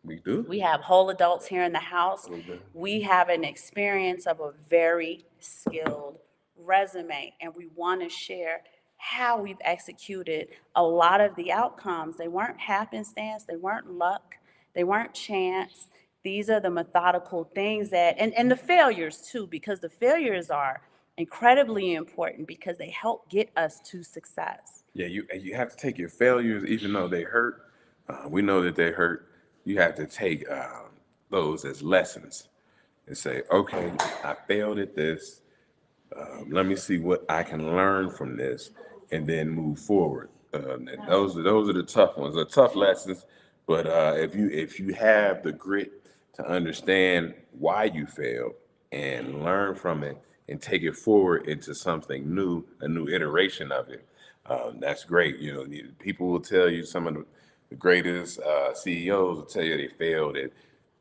We do. we have whole adults here in the house. We do. We have an experience of a very skilled resume, and we want to share how we've executed a lot of the outcomes. They weren't happenstance, they weren't luck, they weren't chance. These are the methodical things that, and the failures too, because the failures are incredibly important because they help get us to success. Yeah, you have to take your failures, even though they hurt. We know that they hurt. You have to take those as lessons and say, okay, I failed at this. Let me see what I can learn from this, and then move forward. And those are the tough ones, the tough lessons. But if you have the grit to understand why you failed and learn from it and take it forward into something new, a new iteration of it, that's great. You know, people will tell you, some of the greatest CEOs will tell you they failed at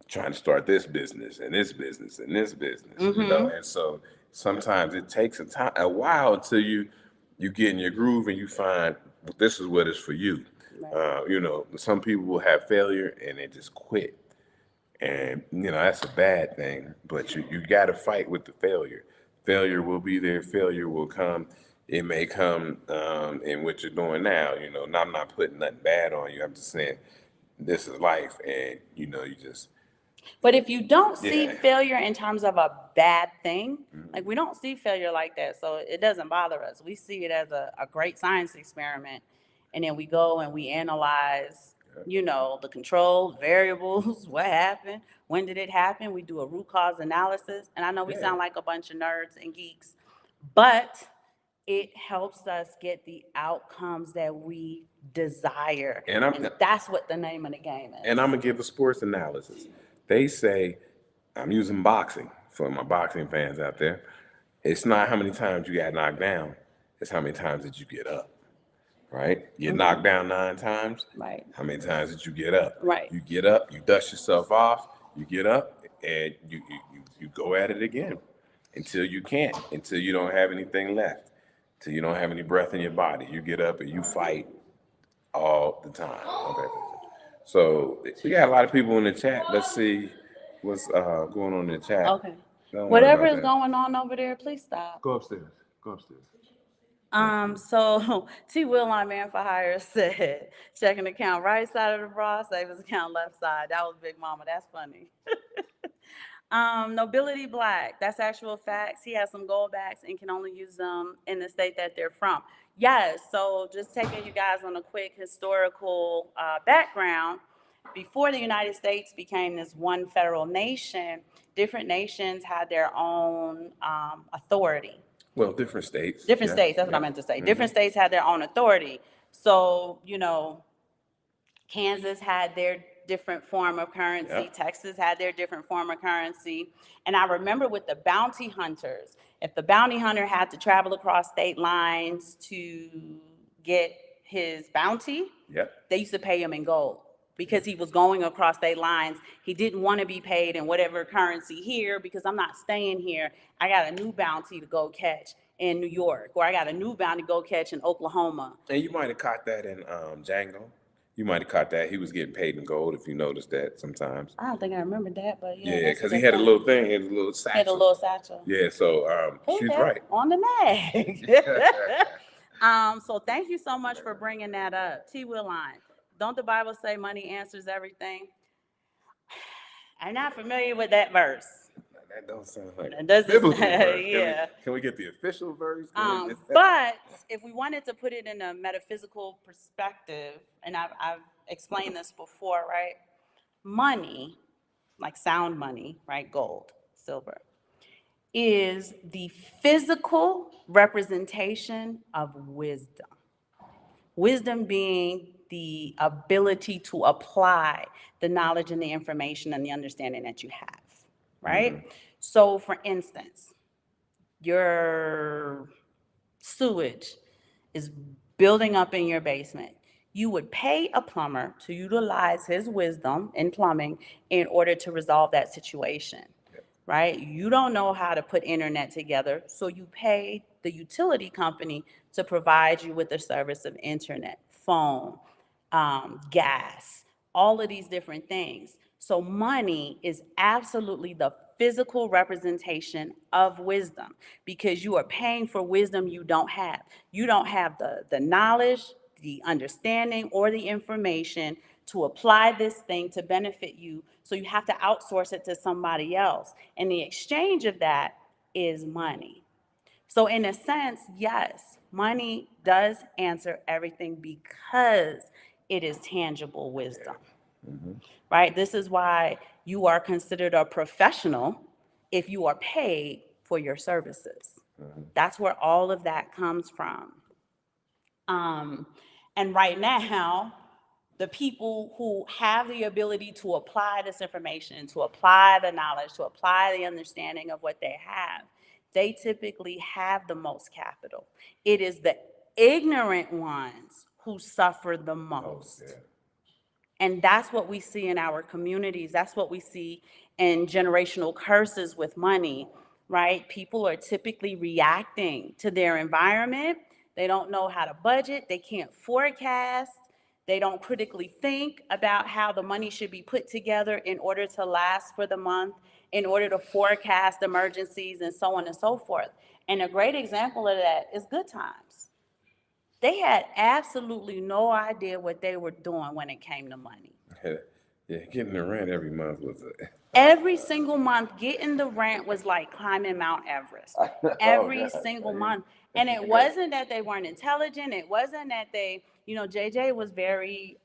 trying to start this business and this business and this business, you know. And so sometimes it takes a while until you get in your groove and you find this is what is for you. You know, some people will have failure and they just quit, and you know that's a bad thing. But you got to fight with the failure. Failure will be there. Failure will come. It may come in what you're doing now. You know, and I'm not putting nothing bad on you. I'm just saying this is life, and you know, you just But if you don't see yeah. failure in terms of a bad thing, like we don't see failure like that, so it doesn't bother us. We see it as a great science experiment, and then we go and we analyze, you know, the control variables, what happened, when did it happen? We do a root cause analysis, and I know we Yeah. sound like a bunch of nerds and geeks, but it helps us get the outcomes that we desire, And and that's what the name of the game is. I'm gonna give a sports analysis. They say, I'm using boxing for my boxing fans out there. It's not how many times you got knocked down, it's how many times did you get up, right? You get knocked down 9 times. Right. How many times did you get up? Right. You get up, you dust yourself off, you get up, and you go at it again until you can't, until you don't have anything left, till you don't have any breath in your body. You get up and you fight all the time. Okay. So we got a lot of people in the chat. Let's see what's going on in the chat. Okay. Don't worry Whatever about is that. going on over there, please stop. Go upstairs. Go upstairs. So T Will on Man for Hire said, checking account right side of the bra, savings account left side. That was Big Mama. That's funny. Nobility Black, that's actual facts. He has some goldbacks and can only use them in the state that they're from. Yes, so just taking you guys on a quick historical background. Before the United States became this one federal nation, different nations had their own authority. Well, different states. Different Yeah, states, that's what I yeah. meant to say. Different states had their own authority. So, you know, Kansas had their different form of currency. Yeah. Texas had their different form of currency. And I remember with the bounty hunters, if the bounty hunter had to travel across state lines to get his bounty, Yep. they used to pay him in gold because he was going across state lines. He didn't want to be paid in whatever currency here because I'm not staying here. I got a new bounty to go catch in New York, or I got a new bounty to go catch in Oklahoma. And you might have caught that in Django. You might have caught that. He was getting paid in gold, if you noticed that sometimes. I don't think I remember that, but yeah. Yeah, because he had a little thing. He had a little satchel. Had a little satchel. Yeah, so Hey, she's Dad, right. on the mag. So thank you so much for bringing that up. T. Willine, don't the Bible say money answers everything? I'm not familiar with that verse. That don't sound like It doesn't biblical say- verse. yeah. Can we get the official verse? But if we wanted to put it in a metaphysical perspective, and I've explained this before, right? Money, like sound money, right? Gold, silver, is the physical representation of wisdom. Wisdom being the ability to apply the knowledge and the information and the understanding that you have, right? So, for instance, your sewage is building up in your basement. You would pay a plumber to utilize his wisdom in plumbing in order to resolve that situation, right? You don't know how to put internet together, so you pay the utility company to provide you with the service of internet, phone, gas, all of these different things. So money is absolutely the physical representation of wisdom because you are paying for wisdom you don't have. You don't have the knowledge, the understanding, or the information to apply this thing to benefit you. So you have to outsource it to somebody else. And the exchange of that is money. So, in a sense, yes, money does answer everything because it is tangible wisdom, right? This is why you are considered a professional if you are paid for your services. That's where all of that comes from. Um, and right now, the people who have the ability to apply this information, to apply the knowledge, to apply the understanding of what they have, they typically have the most capital. It is the ignorant ones who suffer the most. And that's what we see in our communities. That's what we see in generational curses with money, right? People are typically reacting to their environment. They don't know how to budget, they can't forecast, they don't critically think about how the money should be put together in order to last for the month, in order to forecast emergencies, and so on and so forth. And a great example of that is Good Times. They had absolutely no idea what they were doing when it came to money. Yeah, getting the rent every month was Every single month, getting the rent was like climbing Mount Everest. Every God. single month. And it wasn't that they weren't intelligent. It wasn't that they, JJ was very,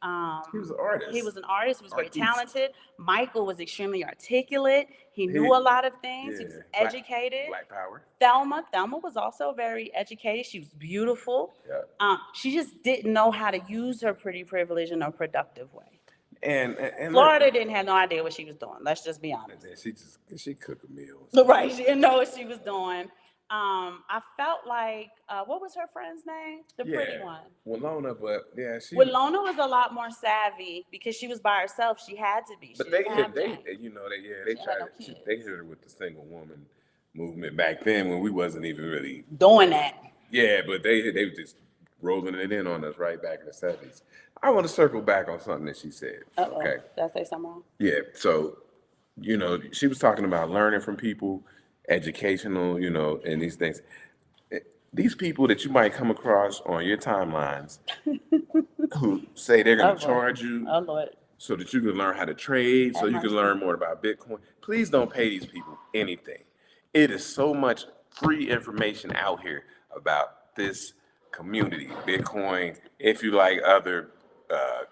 He was an artist. he was an artist. He was very Artiste. talented. Michael was extremely articulate. He He- knew a lot of things. He was Black- educated. Black power. Thelma was also very educated. She was beautiful. Yeah. She just didn't know how to use her pretty privilege in a productive way. And Florida didn't have no idea what she was doing. Let's just be honest. she cooked a meal. Right, she didn't know what she was doing. I felt like what was her friend's name? The pretty one. Winona, but yeah, Winona was a lot more savvy because she was by herself. She had to be. But She they didn't have they Jack. they She had tried no to, kids. they hit her with the single woman movement back then when we wasn't even really Doing that. Yeah, but they were just rolling it in on us right back in the 70s. I want to circle back on something that she said. Uh-oh. Okay. Did I say something wrong? Yeah. So, she was talking about learning from people, educational, and these things. These people that you might come across on your timelines who say they're going to charge you Oh, Lord. so that you can learn how to trade, so you can learn more about Bitcoin. Please don't pay these people anything. It is so much free information out here about this community, Bitcoin, if you like other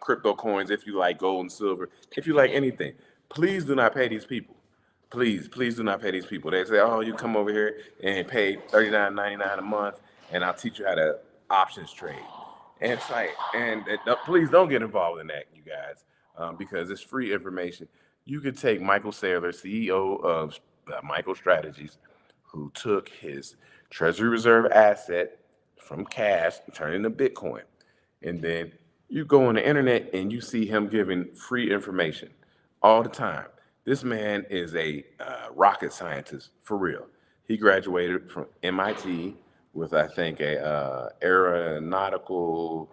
crypto coins, if you like gold and silver, if you like anything. Please do not pay these people. Please do not pay these people. They say, oh, you come over here and pay $39.99 a month, and I'll teach you how to options trade. And it's like, please don't get involved in that, you guys, because it's free information. You could take Michael Saylor, CEO of Michael Strategies, who took his Treasury Reserve asset from cash and turned it into Bitcoin. And then you go on the internet and you see him giving free information all the time. This man is a rocket scientist for real. He graduated from MIT with, I think, a aeronautical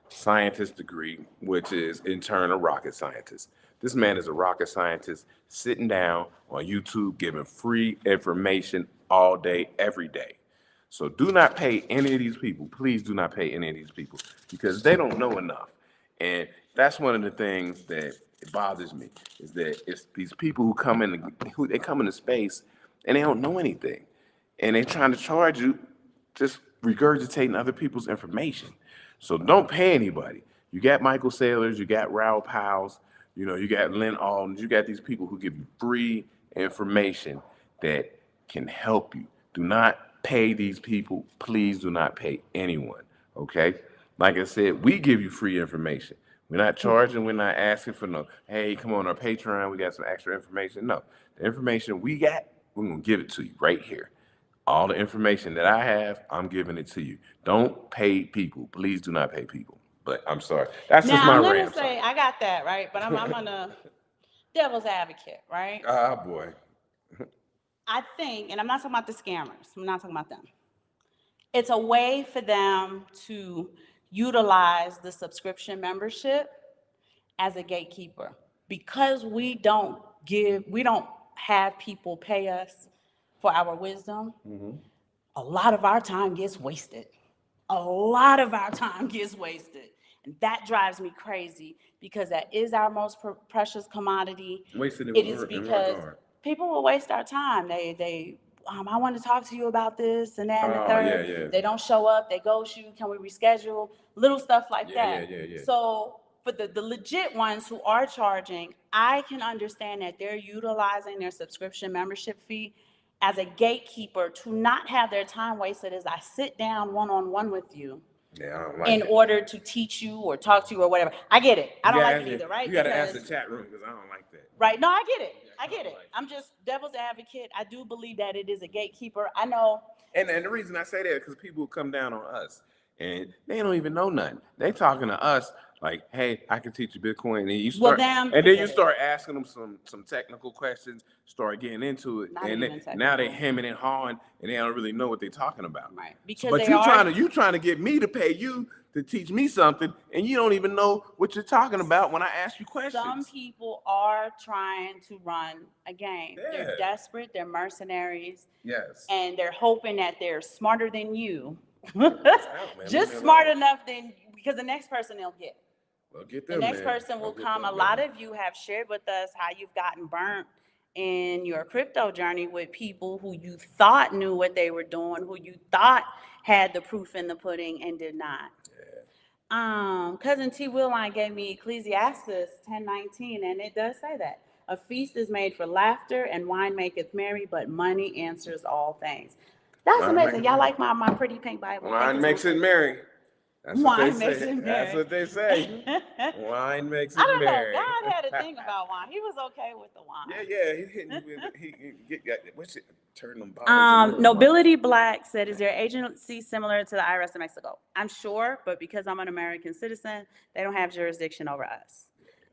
scientist degree, which is in turn a rocket scientist. This man is a rocket scientist sitting down on YouTube giving free information all day, every day. So do not pay any of these people. Please do not pay any of these people because they don't know enough. And that's one of the things that bothers me is that it's these people who come into space and they don't know anything. And they're trying to charge you just regurgitating other people's information. So don't pay anybody. You got Michael Saylors, you got Raoul Powell's, you got Lynn Aldens, you got these people who give you free information that can help you. Do not pay these people. Please do not pay anyone. Okay? Like I said, we give you free information. We're not charging. We're not asking for no, hey, come on our Patreon. We got some extra information. No, the information we got, we're going to give it to you right here. All the information that I have, I'm giving it to you. Don't pay people. Please do not pay people. But I'm sorry. That's just Now my I'm rant. gonna I'm sorry. say I got that right, but I'm gonna devil's advocate, right? Ah, boy. I think, and I'm not talking about the scammers. I'm not talking about them. It's a way for them to utilize the subscription membership as a gatekeeper because we don't have people pay us for our wisdom. A lot of our time gets wasted. A lot of our time gets wasted. And that drives me crazy because that is our most precious commodity. Wasted It is in what because regard? people will waste our time. I want to talk to you about this and that and the Oh, yeah, third. yeah. They don't show up. They ghost you. Can we reschedule? Little stuff like Yeah, yeah, that. yeah, yeah. So for the legit ones who are charging, I can understand that they're utilizing their subscription membership fee as a gatekeeper to not have their time wasted as I sit down one-on-one with you Yeah, I don't like in it. order to teach you or talk to you or whatever. I get it. I don't like it either, right? You gotta ask the Because, chat room because I don't like that. right, no, I get it. I I get don't it. like it. I'm just devil's advocate. I do believe that it is a gatekeeper. I know. And the reason I say that is because people come down on us and they don't even know nothing. They talking to us like, "Hey, I can teach you Bitcoin," and Well, then and then you forget it. start asking them some technical questions, start getting into it, Not and even now they technical. hemming and hawing, and they don't really know what they're talking about. Right. So, Because but they are. you trying to get me to pay you to teach me something, and you don't even know what you're talking about when I ask you Some questions. people are trying to run a game. They're Yeah. desperate, they're mercenaries, Yes. and they're hoping that they're smarter than you. Out, man. Leave me Just smart alone. enough then because the next person they'll get. Well, get The them next then. person will I'll get come. A them lot then. of you have shared with us how you've gotten burnt in your crypto journey with people who you thought knew what they were doing, who you thought had the proof in the pudding and did not. Cousin T. Willine gave me Ecclesiastes 10:19, and it does say that. A feast is made for laughter, and wine maketh merry, but money answers all things. That's Wine makes amazing. Y'all it, like my pretty pink Bible? Thank wine you, makes it Tony. merry. That's what they Wine makes say. it That's merry. what they say. Wine makes I it don't know. merry. God had a thing about wine. He was okay with the Yeah, wine. yeah. He hitting you with he get what's it? Turn them bottles into a wine. Nobility Black said, is their agency similar to the IRS in Mexico? I'm sure, but because I'm an American citizen, they don't have jurisdiction over us.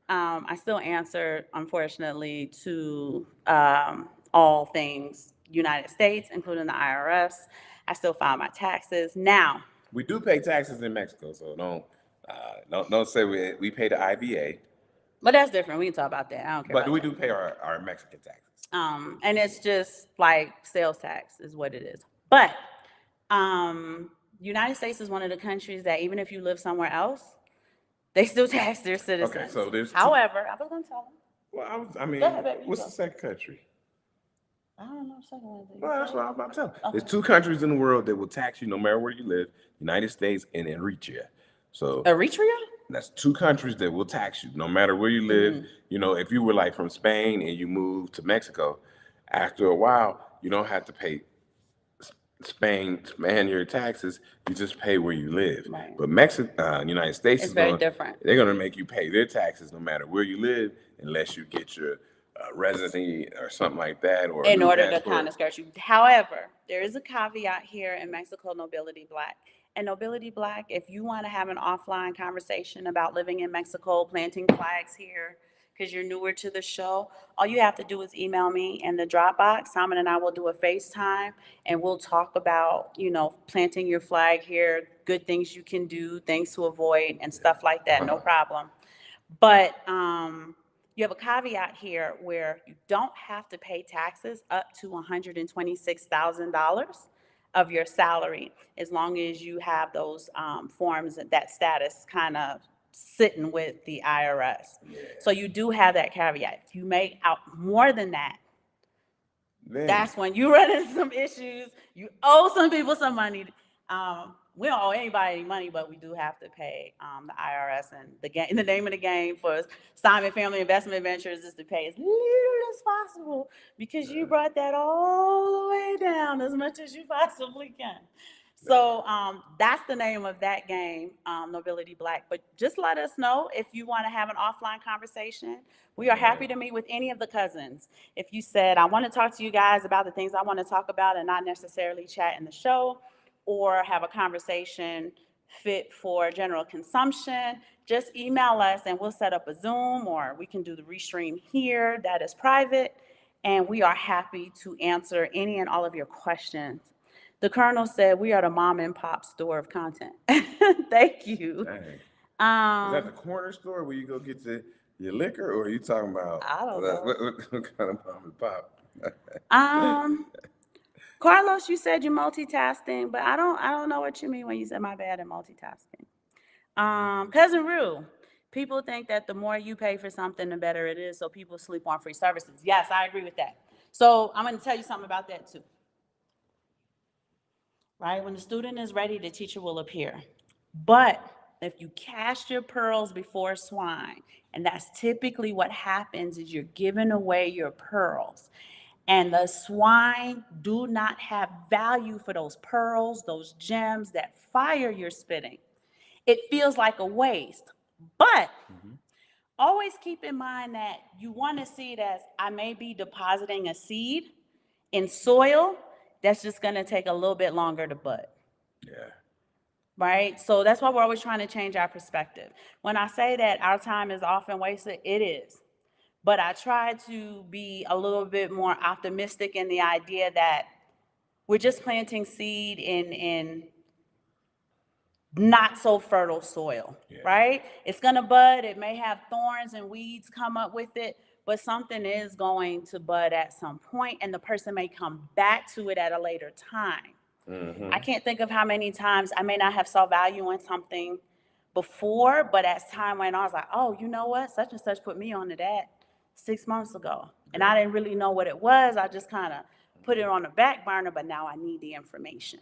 I still answer, unfortunately, to all things United States, including the IRS. I still file my taxes. Now, We do pay taxes in Mexico, so don't say we pay the IVA, but that's different. We can talk about that. I don't care but about we that. do pay our Mexican taxes. And it's just like sales tax is what it is. But United States is one of the countries that even if you live somewhere else, they still tax their citizens. Okay, so there's two. However, I was gonna tell them. Well, I Go mean, ahead, baby. You what's go. the second country? I don't know. Second one. Well, that's what I'm about to tell. Okay. There's two countries in the world that will tax you no matter where you live: United States and Eritrea. So Eritrea? that's two countries that will tax you no matter where you live. You know, if you were like from Spain and you moved to Mexico, after a while, you don't have to pay Spaniard taxes. You just pay where you live. Right. But United States It's is very going. different. They're going to make you pay their taxes no matter where you live, unless you get your residency or something like that, or a In new order to kind passport. of skirt you. However, there is a caveat here in Mexico, Nobility Black. And Nobility Black, if you want to have an offline conversation about living in Mexico, planting flags here, because you're newer to the show, all you have to do is email me in the Dropbox. Simon and I will do a FaceTime, and we'll talk about, planting your flag here, good things you can do, things to avoid, and stuff like that. No problem. But you have a caveat here where you don't have to pay taxes up to $126,000 of your salary, as long as you have those forms, that status kind of sitting with the IRS. So you do have that caveat. If you make out more than that, Then that's when you run into some issues. You owe some people some money. We don't owe anybody any money, but we do have to pay the IRS. And the name of the game for Simon Family Investment Ventures is to pay as little as possible, because you brought that all the way down as much as you possibly can. So that's the name of that game, Nobility Black. But just let us know if you want to have an offline conversation. We are happy to meet with any of the cousins. If you said, I want to talk to you guys about the things I want to talk about and not necessarily chat in the show, or have a conversation fit for general consumption, just email us and we'll set up a Zoom, or we can do the restream here that is private, and we are happy to answer any and all of your questions. The Colonel said we are the mom and pop store of content. Thank you. Dang. Is that the Um, corner store where you go get your liquor, or are you talking about I don't know. what kind of mom and pop? Um, Carlos, you said you're multitasking, but I don't know what you mean when you said my bad and multitasking. Cousin Rue, people think that the more you pay for something, the better it is, so people sleep on free services. Yes, I agree with that. So I'm going to tell you something about that too. Right? When the student is ready, the teacher will appear. But if you cast your pearls before swine, and that's typically what happens, is you're giving away your pearls. And the swine do not have value for those pearls, those gems, that fire you're spitting. It feels like a waste. But always keep in mind that you want to see it as, I may be depositing a seed in soil that's just going to take a little bit longer to bud. Yeah. Right? So that's why we're always trying to change our perspective. When I say that our time is often wasted, it is. But I try to be a little bit more optimistic in the idea that we're just planting seed in not so fertile soil, Yeah. right? It's gonna bud, it may have thorns and weeds come up with it, but something is going to bud at some point, and the person may come back to it at a later time. I can't think of how many times I may not have saw value in something before, but as time went on, I was like, oh, you know what? Such and such put me onto that 6 months ago. And I didn't really know what it was. I just kind of put it on the back burner, but now I need the information.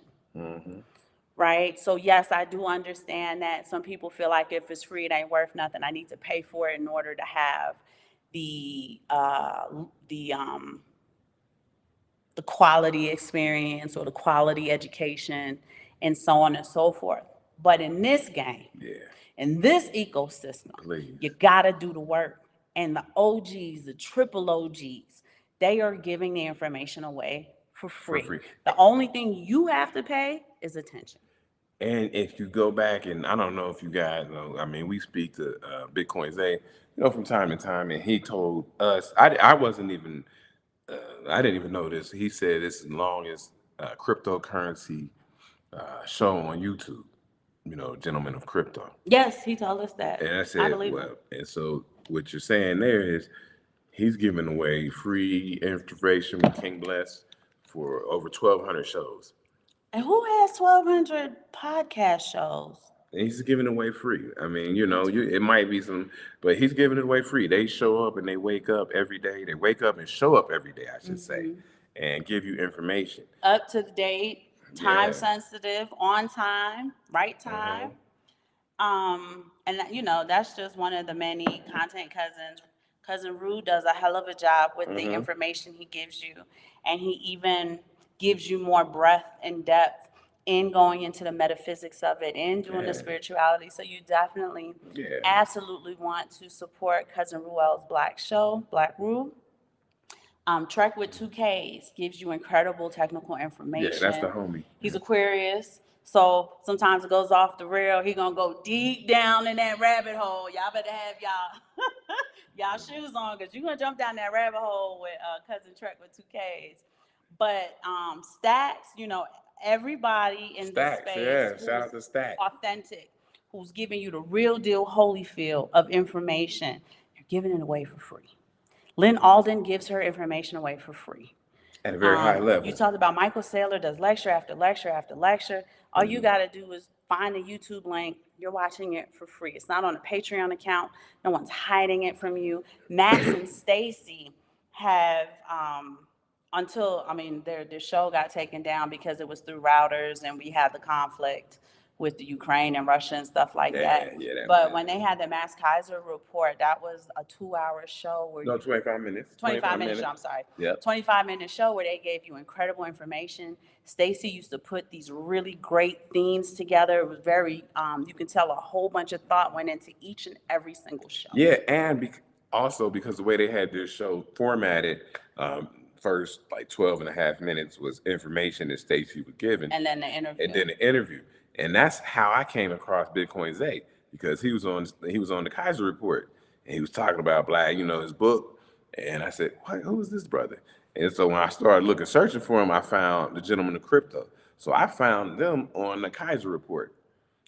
Right? So yes, I do understand that some people feel like if it's free, it ain't worth nothing. I need to pay for it in order to have the the quality experience or the quality education and so on and so forth. But in this game, Yeah. in this ecosystem, Please. you gotta do the work. And the OGs, the triple OGs, they are giving the information away for free. free. The only thing you have to pay is attention. And if you go back, and I don't know if you guys know, I mean, we speak to Bitcoin Zay, from time to time, and he told us, I wasn't even, I didn't even know this. He said it's the longest cryptocurrency show on YouTube, Gentlemen of Crypto. Yes, he told us that. And I I said, believe him. well, and so what you're saying there is he's giving away free information with King Bless for over 1,200 shows. And who has 1,200 podcast shows? And he's giving it away free. I mean, it might be some, but he's giving it away free. They show up and they wake up every day. They wake up and show up every day, I should say, and give you information. Up to the date, time Yeah. sensitive, on time, right time. And that's just one of the many content cousins. Cousin Rue does a hell of a job with the information he gives you, and he even gives you more breadth and depth in going into the metaphysics of it and doing the spirituality. So you definitely, absolutely want to support Cousin Ruel's Black show, Black Rue. Trek with 2Ks gives you incredible technical information. Yeah, that's the homie. He's Aquarius, so sometimes it goes off the rail. He gonna go deep down in that rabbit hole. Y'all better have y'all shoes on, because you're gonna jump down that rabbit hole with Cousin Trek with 2Ks. But Stacks, everybody in this Stacks, space, shout out to Stacks. authentic, who's giving you the real deal Holyfield of information, you're giving it away for free. Lynn Alden gives her information away for free. At a very high level. You talked about Michael Saylor does lecture after lecture after lecture. All you got to do is find a YouTube link. You're watching it for free. It's not on a Patreon account. No one's hiding it from you. Max and Stacy have, their show got taken down because it was through routers and we had the conflict with the Ukraine and Russia and stuff like that. But when they had the Max Kaiser report, that was a 2-hour show where 25 minutes. 25 minutes show, I'm sorry. Yep. 25-minute show where they gave you incredible information. Stacy used to put these really great themes together. It was very, you can tell a whole bunch of thought went into each and every single show. Yeah, and also because the way they had their show formatted, first 12 and a half minutes was information that Stacy was giving. And then the interview. And that's how I came across Bitcoin Zay, because he was on the Kaiser Report, and he was talking about Black, his book. And I said, what, who is this brother? And so when I started searching for him, I found the Gentleman of Crypto. So I found them on the Kaiser Report.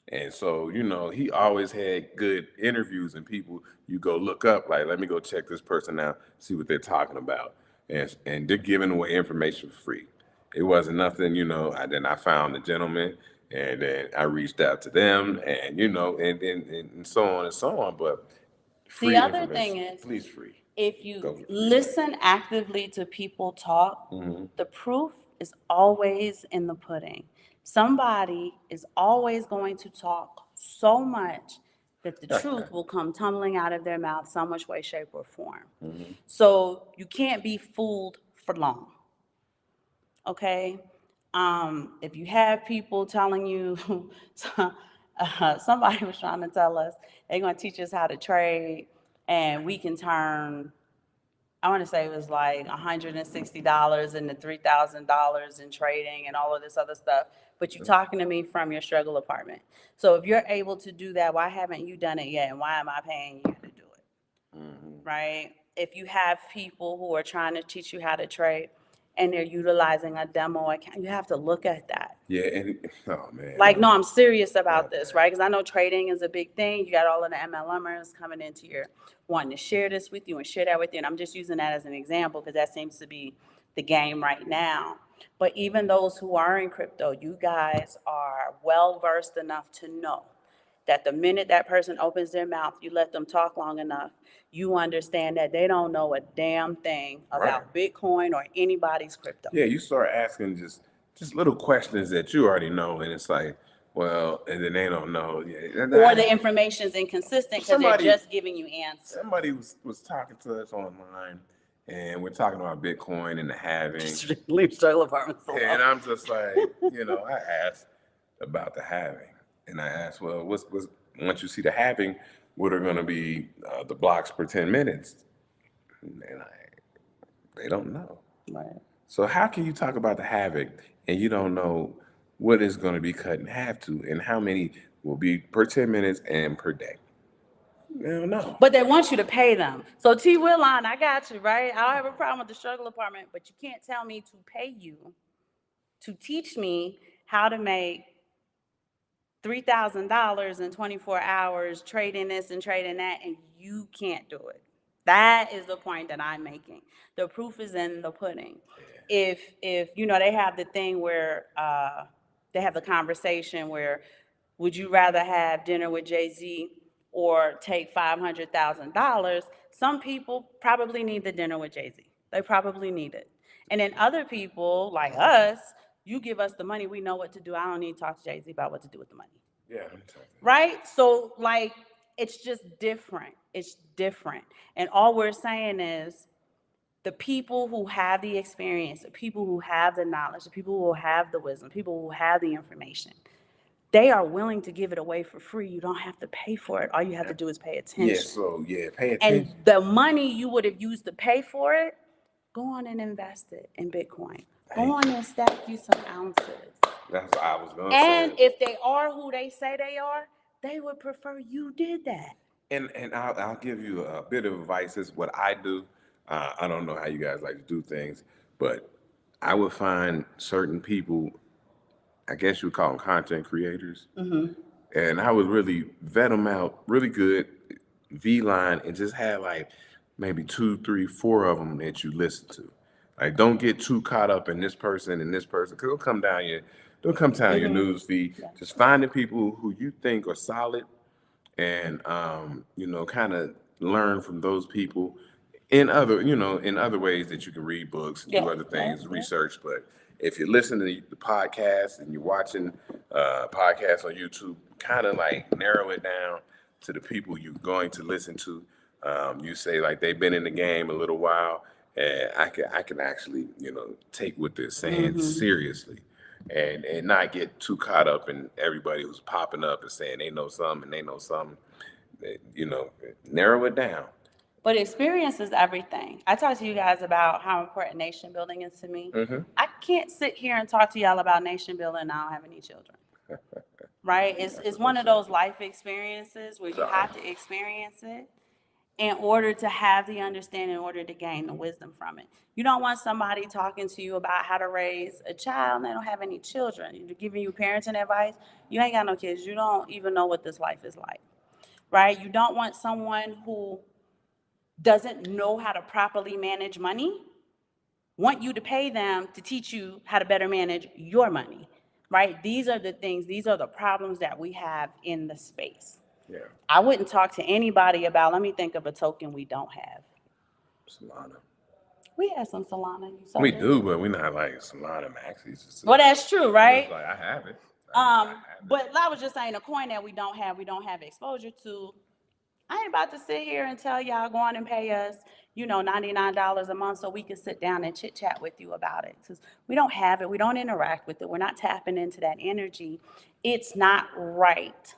And so, he always had good interviews and people you go look up, like, let me go check this person out, see what they're talking about. And they're giving away information for free. It wasn't nothing, then I found the gentleman, and then I reached out to them, and, and so on and so on. But The free other thing information, is, please free. if you Go for free. listen actively to people talk, the proof is always in the pudding. Somebody is always going to talk so much that the truth will come tumbling out of their mouth some which way, shape, or form. So you can't be fooled for long. Okay? If you have people telling you, somebody was trying to tell us they're going to teach us how to trade and we can turn, I want to say it was like $160 into $3,000 in trading and all of this other stuff. But you're talking to me from your struggle apartment. So if you're able to do that, why haven't you done it yet? And why am I paying you to do it? Right? If you have people who are trying to teach you how to trade and they're utilizing a demo account, you have to look at that. Yeah, and oh man. Like, no, I'm serious about this, right? Because I know trading is a big thing. You got all of the MLMers coming into your wanting to share this with you and share that with you. And I'm just using that as an example because that seems to be the game right now. But even those who are in crypto, you guys are well versed enough to know that the minute that person opens their mouth, you let them talk long enough, you understand that they don't know a damn thing about Bitcoin or anybody's crypto. Yeah, you start asking just little questions that you already know, and it's like, well, and then they don't know. Yeah, Or the information's inconsistent because they're just giving you answers. Somebody was talking to us online, and we're talking about Bitcoin and the halving. Leave struggle apartments alone. And I'm just like, I asked about the halving, and I asked, well, what's once you see the halving, what are going to be the blocks per 10 minutes? And they don't know. Right. So how can you talk about the halving and you don't know what is going to be cut in half to, and how many will be per 10 minutes and per day? I don't know. But they want you to pay them. So T. Willon, I got you, right? I don't have a problem with the struggle apartment, but you can't tell me to pay you to teach me how to make $3,000 in 24 hours trading this and trading that, and you can't do it. That is the point that I'm making. The proof is in the pudding. If they have the thing where they have the conversation where, would you rather have dinner with Jay-Z or take $500,000? Some people probably need the dinner with Jay-Z. They probably need it. And then other people like us, you give us the money, we know what to do. I don't need to talk to Jay-Z about what to do with the money. Yeah. Right? So it's just different. It's different. And all we're saying is the people who have the experience, the people who have the knowledge, the people who have the wisdom, people who have the information, they are willing to give it away for free. You don't have to pay for it. All you have to do is pay attention. Pay attention. And the money you would have used to pay for it, go on and invest it in Bitcoin. Go on and stack you some ounces. That's what I was going to say. And if they are who they say they are, they would prefer you did that. And I'll give you a bit of advice. This is what I do. I don't know how you guys like to do things, but I would find certain people, I guess you would call them content creators, and I would really vet them out really good, V-line, and just have like maybe 2, 3, 4 of them that you listen to. Like, don't get too caught up in this person and this person, because they'll come down your news feed. Yeah. Just finding people who you think are solid, and kind of learn from those people in other ways that you can read books and do other things, research. But if you're listening to the podcast and you're watching podcasts on YouTube, kind of like narrow it down to the people you're going to listen to. You say like they've been in the game a little while, and I can actually take what they're saying seriously, and not get too caught up in everybody who's popping up and saying they know something and they know something. Narrow it down. But experience is everything. I talked to you guys about how important nation building is to me. I can't sit here and talk to y'all about nation building and I don't have any children. right? It's one of those life experiences where you have to experience it in order to have the understanding, in order to gain the wisdom from it. You don't want somebody talking to you about how to raise a child and they don't have any children. You're giving you parenting advice. You ain't got no kids. You don't even know what this life is like, right? You don't want someone who doesn't know how to properly manage money want you to pay them to teach you how to better manage your money, right? These are the things, these are the problems that we have in the space. Yeah. I wouldn't talk to anybody about, let me think of a token we don't have. Solana. We have some Solana. You saw We that? do, but we're not like Solana maxis. Well, that's true, right? Like I have it. But I was just saying, a coin that we don't have exposure to. I ain't about to sit here and tell y'all go on and pay us, $99 a month so we can sit down and chit chat with you about it. Because we don't have it, we don't interact with it, we're not tapping into that energy. It's not right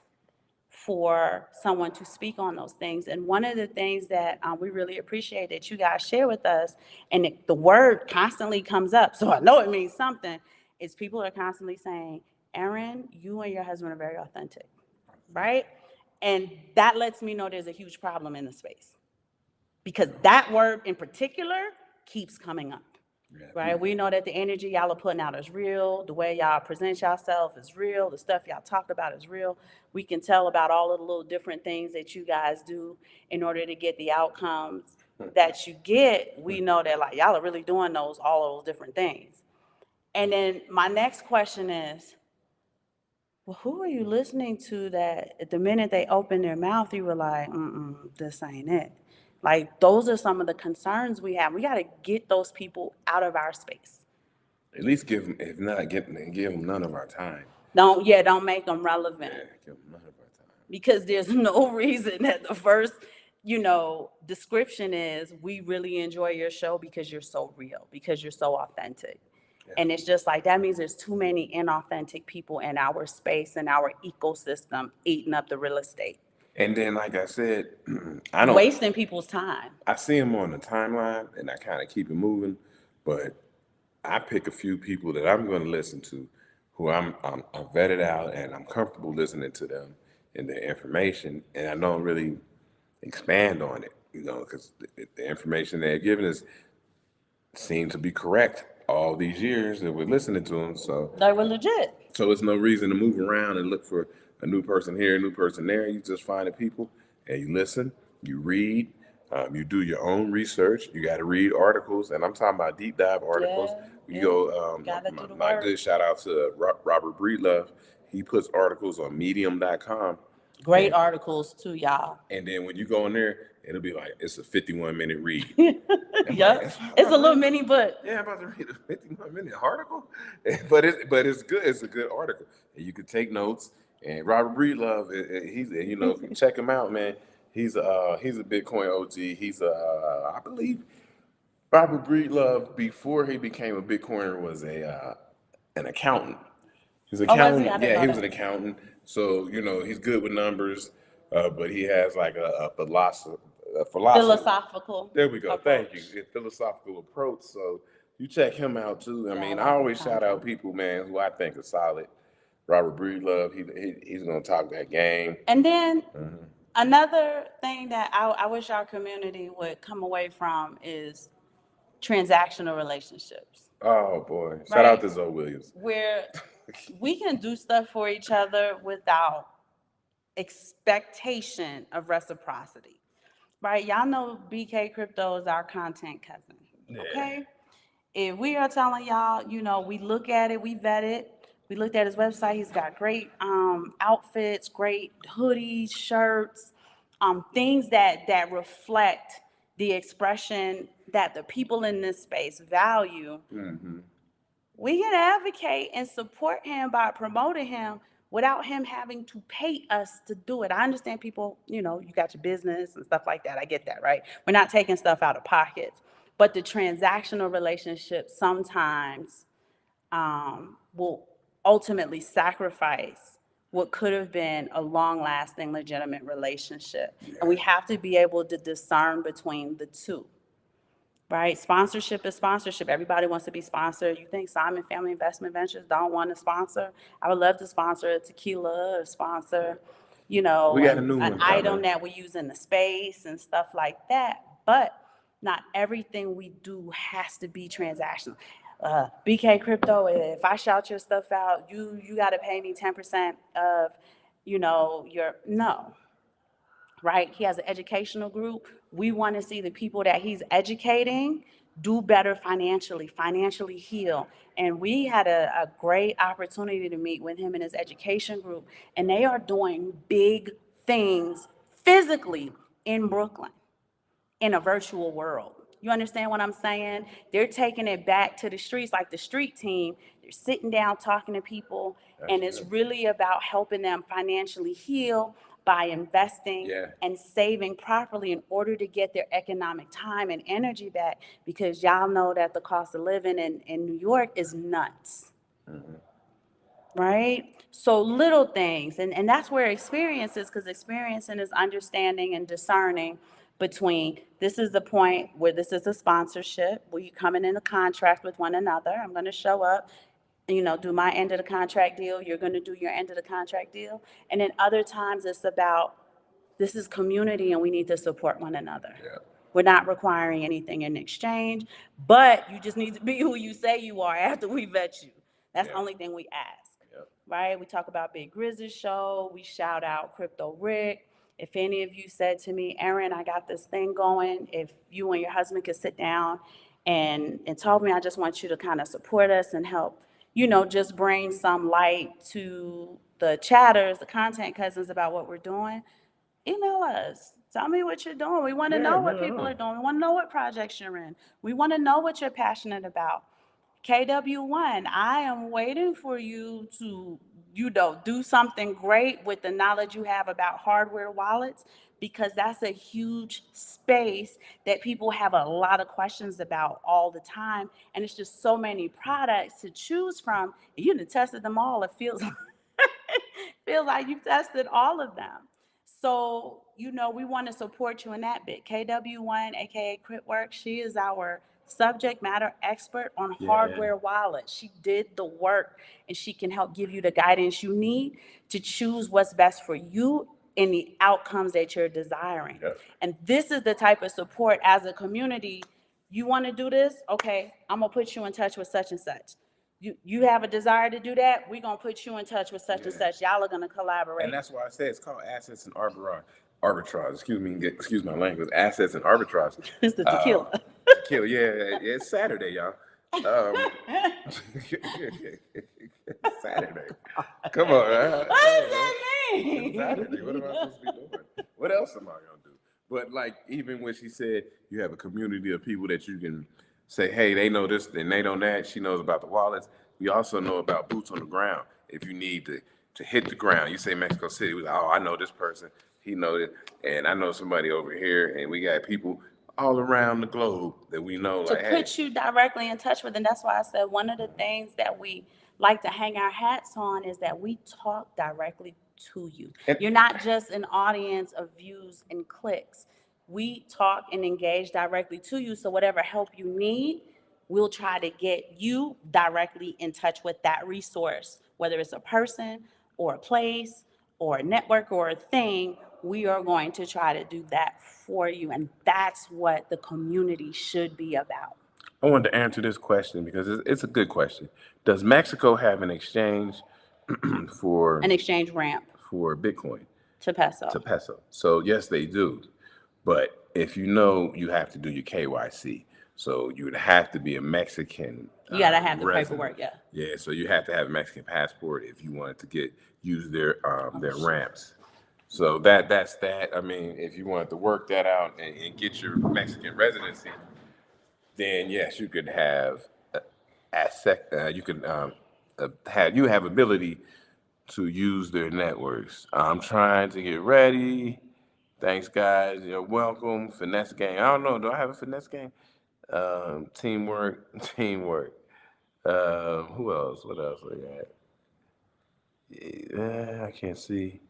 for someone to speak on those things. And one of the things that we really appreciate that you guys share with us, and the word constantly comes up, so I know it means something, is people are constantly saying, Erin, you and your husband are very authentic, right? And that lets me know there's a huge problem in the space, because that word in particular keeps coming up, right? We know that the energy y'all are putting out is real. The way y'all present yourself is real. The stuff y'all talk about is real. We can tell about all of the little different things that you guys do in order to get the outcomes that you get. We know that like y'all are really doing all of those different things. And then my next question is, well, who are you listening to that at the minute they open their mouth, you were like, this ain't it? Like, those are some of the concerns we have. We got to get those people out of our space. At least give them, if not, give them none of our time. Don't make them relevant. Yeah, give them none of our time. Because there's no reason that the first, description is, we really enjoy your show because you're so real, because you're so authentic. And it's just like, that means there's too many inauthentic people in our space and our ecosystem eating up the real estate. And then, like I said, wasting people's time. I see them on the timeline and I kind of keep it moving, but I pick a few people that I'm going to listen to who I'm vetted out and I'm comfortable listening to them and their information, and I don't really expand on it, because the information they're giving us seemed to be correct all these years that we're listening to them. So they were legit. So it's no reason to move around and look for a new person here, a new person there. You just find the people and you listen, you read, you do your own research. You got to read articles, and I'm talking about deep dive articles. Go. My good shout out to Robert Breedlove. He puts articles on Medium.com. Great articles too, y'all. And then when you go in there, it'll be like it's a 51-minute read. Yep, it's a little mini book. Yeah, I'm about to read a 51-minute article, but it's good. It's a good article, and you can take notes. And Robert Breedlove, he's if you check him out, man, he's a Bitcoin OG. He's I believe Robert Breedlove, before he became a Bitcoiner, was an accountant. He's an accountant. He was an accountant. So he's good with numbers, but he has like a philosophy. Philosophical. There we go. Approach. Thank you. A philosophical approach. So you check him out too. I mean, I always shout out people, man, who I think are solid. Robert Breedlove, he's gonna talk that game. And then another thing that I wish our community would come away from is transactional relationships. Oh boy! Shout out to Zoe Williams. Where we can do stuff for each other without expectation of reciprocity. Right? Y'all know BK Crypto is our content cousin. Okay? If we are telling y'all, we look at it, we vet it. We looked at his website. He's got great outfits, great hoodies, shirts, things that reflect the expression that the people in this space value. Mm-hmm. We can advocate and support him by promoting him without him having to pay us to do it. I understand people, you got your business and stuff like that. I get that, right? We're not taking stuff out of pocket. But the transactional relationship sometimes will ultimately sacrifice what could have been a long-lasting, legitimate relationship. And we have to be able to discern between the two. right? Sponsorship is sponsorship. Everybody wants to be sponsored. You think Simon Family Investment Ventures don't want to sponsor? I would love to sponsor a tequila or sponsor, We got a new an one item coming. that we use in the space and stuff like that. But not everything we do has to be transactional. BK Crypto, if I shout your stuff out, you got to pay me 10% of, your no, right? He has an educational group. We want to see the people that he's educating do better financially heal. And we had a great opportunity to meet with him and his education group, and they are doing big things physically in Brooklyn in a virtual world. You understand what I'm saying? They're taking it back to the streets, like the street team. They're sitting down talking to people, and it's really about helping them financially heal by investing and saving properly in order to get their economic time and energy back, because y'all know that the cost of living in New York is nuts. Right? So little things, and that's where experience is, because experiencing is understanding and discerning between this is the point where this is a sponsorship, where you coming in a contract with one another. I'm going to show up, do my end of the contract deal. You're going to do your end of the contract deal. And then other times it's about this is community and we need to support one another. We're not requiring anything in exchange, but you just need to be who you say you are after we vet you. That's the only thing we ask. Right? We talk about Big Grizz's show. We shout out Crypto Rick. If any of you said to me, Erin, I got this thing going, if you and your husband could sit down and talk to me, I just want you to kind of support us and help, just bring some light to the chatters, the content cousins about what we're doing. Email us. Tell me what you're doing. We want to know what people are doing. We want to know what projects you're in. We want to know what you're passionate about. KW1, I am waiting for you to, do something great with the knowledge you have about hardware wallets, because that's a huge space that people have a lot of questions about all the time. And it's just so many products to choose from. You done tested them all. It feels feels like you've tested all of them. So, we want to support you in that bit. KW1, aka Critwork, she is our subject matter expert on hardware wallets. She did the work, and she can help give you the guidance you need to choose what's best for you and the outcomes that you're desiring. And this is the type of support as a community. You want to do this? Okay, I'm going to put you in touch with such and such. You have a desire to do that, we're going to put you in touch with such and such. Y'all are going to collaborate. And that's why I say it's called assets and arbitrage. Arbitrage. Excuse my language. Assets and arbitrage. It's the tequila. Tequila. Yeah, it's Saturday, y'all. Saturday. Come on. What does that mean? Saturday. What am I supposed to be doing? What else am I gonna do? But like, even when she said you have a community of people that you can say, hey, they know this and they know that. She knows about the wallets. We also know about boots on the ground. If you need to hit the ground, you say Mexico City. We're like, oh, I know this person. He knows it, and I know somebody over here, and we got people all around the globe that we know. To like, put you directly in touch with. And that's why I said one of the things that we like to hang our hats on is that we talk directly to you. You're not just an audience of views and clicks. We talk and engage directly to you. So whatever help you need, we'll try to get you directly in touch with that resource, whether it's a person or a place or a network or a thing. We are going to try to do that for you. And that's what the community should be about. I wanted to answer this question because it's a good question. Does Mexico have an exchange for An exchange ramp Bitcoin to peso. to peso? So yes, they do. But if you have to do your KYC. So you would have to be a Mexican. You got to have the resident. paperwork, yeah. Yeah, so you have to have a Mexican passport if you wanted to use their ramps. So that's that. I mean, if you wanted to work that out and get your Mexican residency, then yes, you could have you could have ability to use their networks. I'm trying to get ready. Thanks, guys. You're welcome. Finesse gang. I don't know. Do I have a finesse gang? Teamwork, teamwork. Who else? What else we got? I can't see.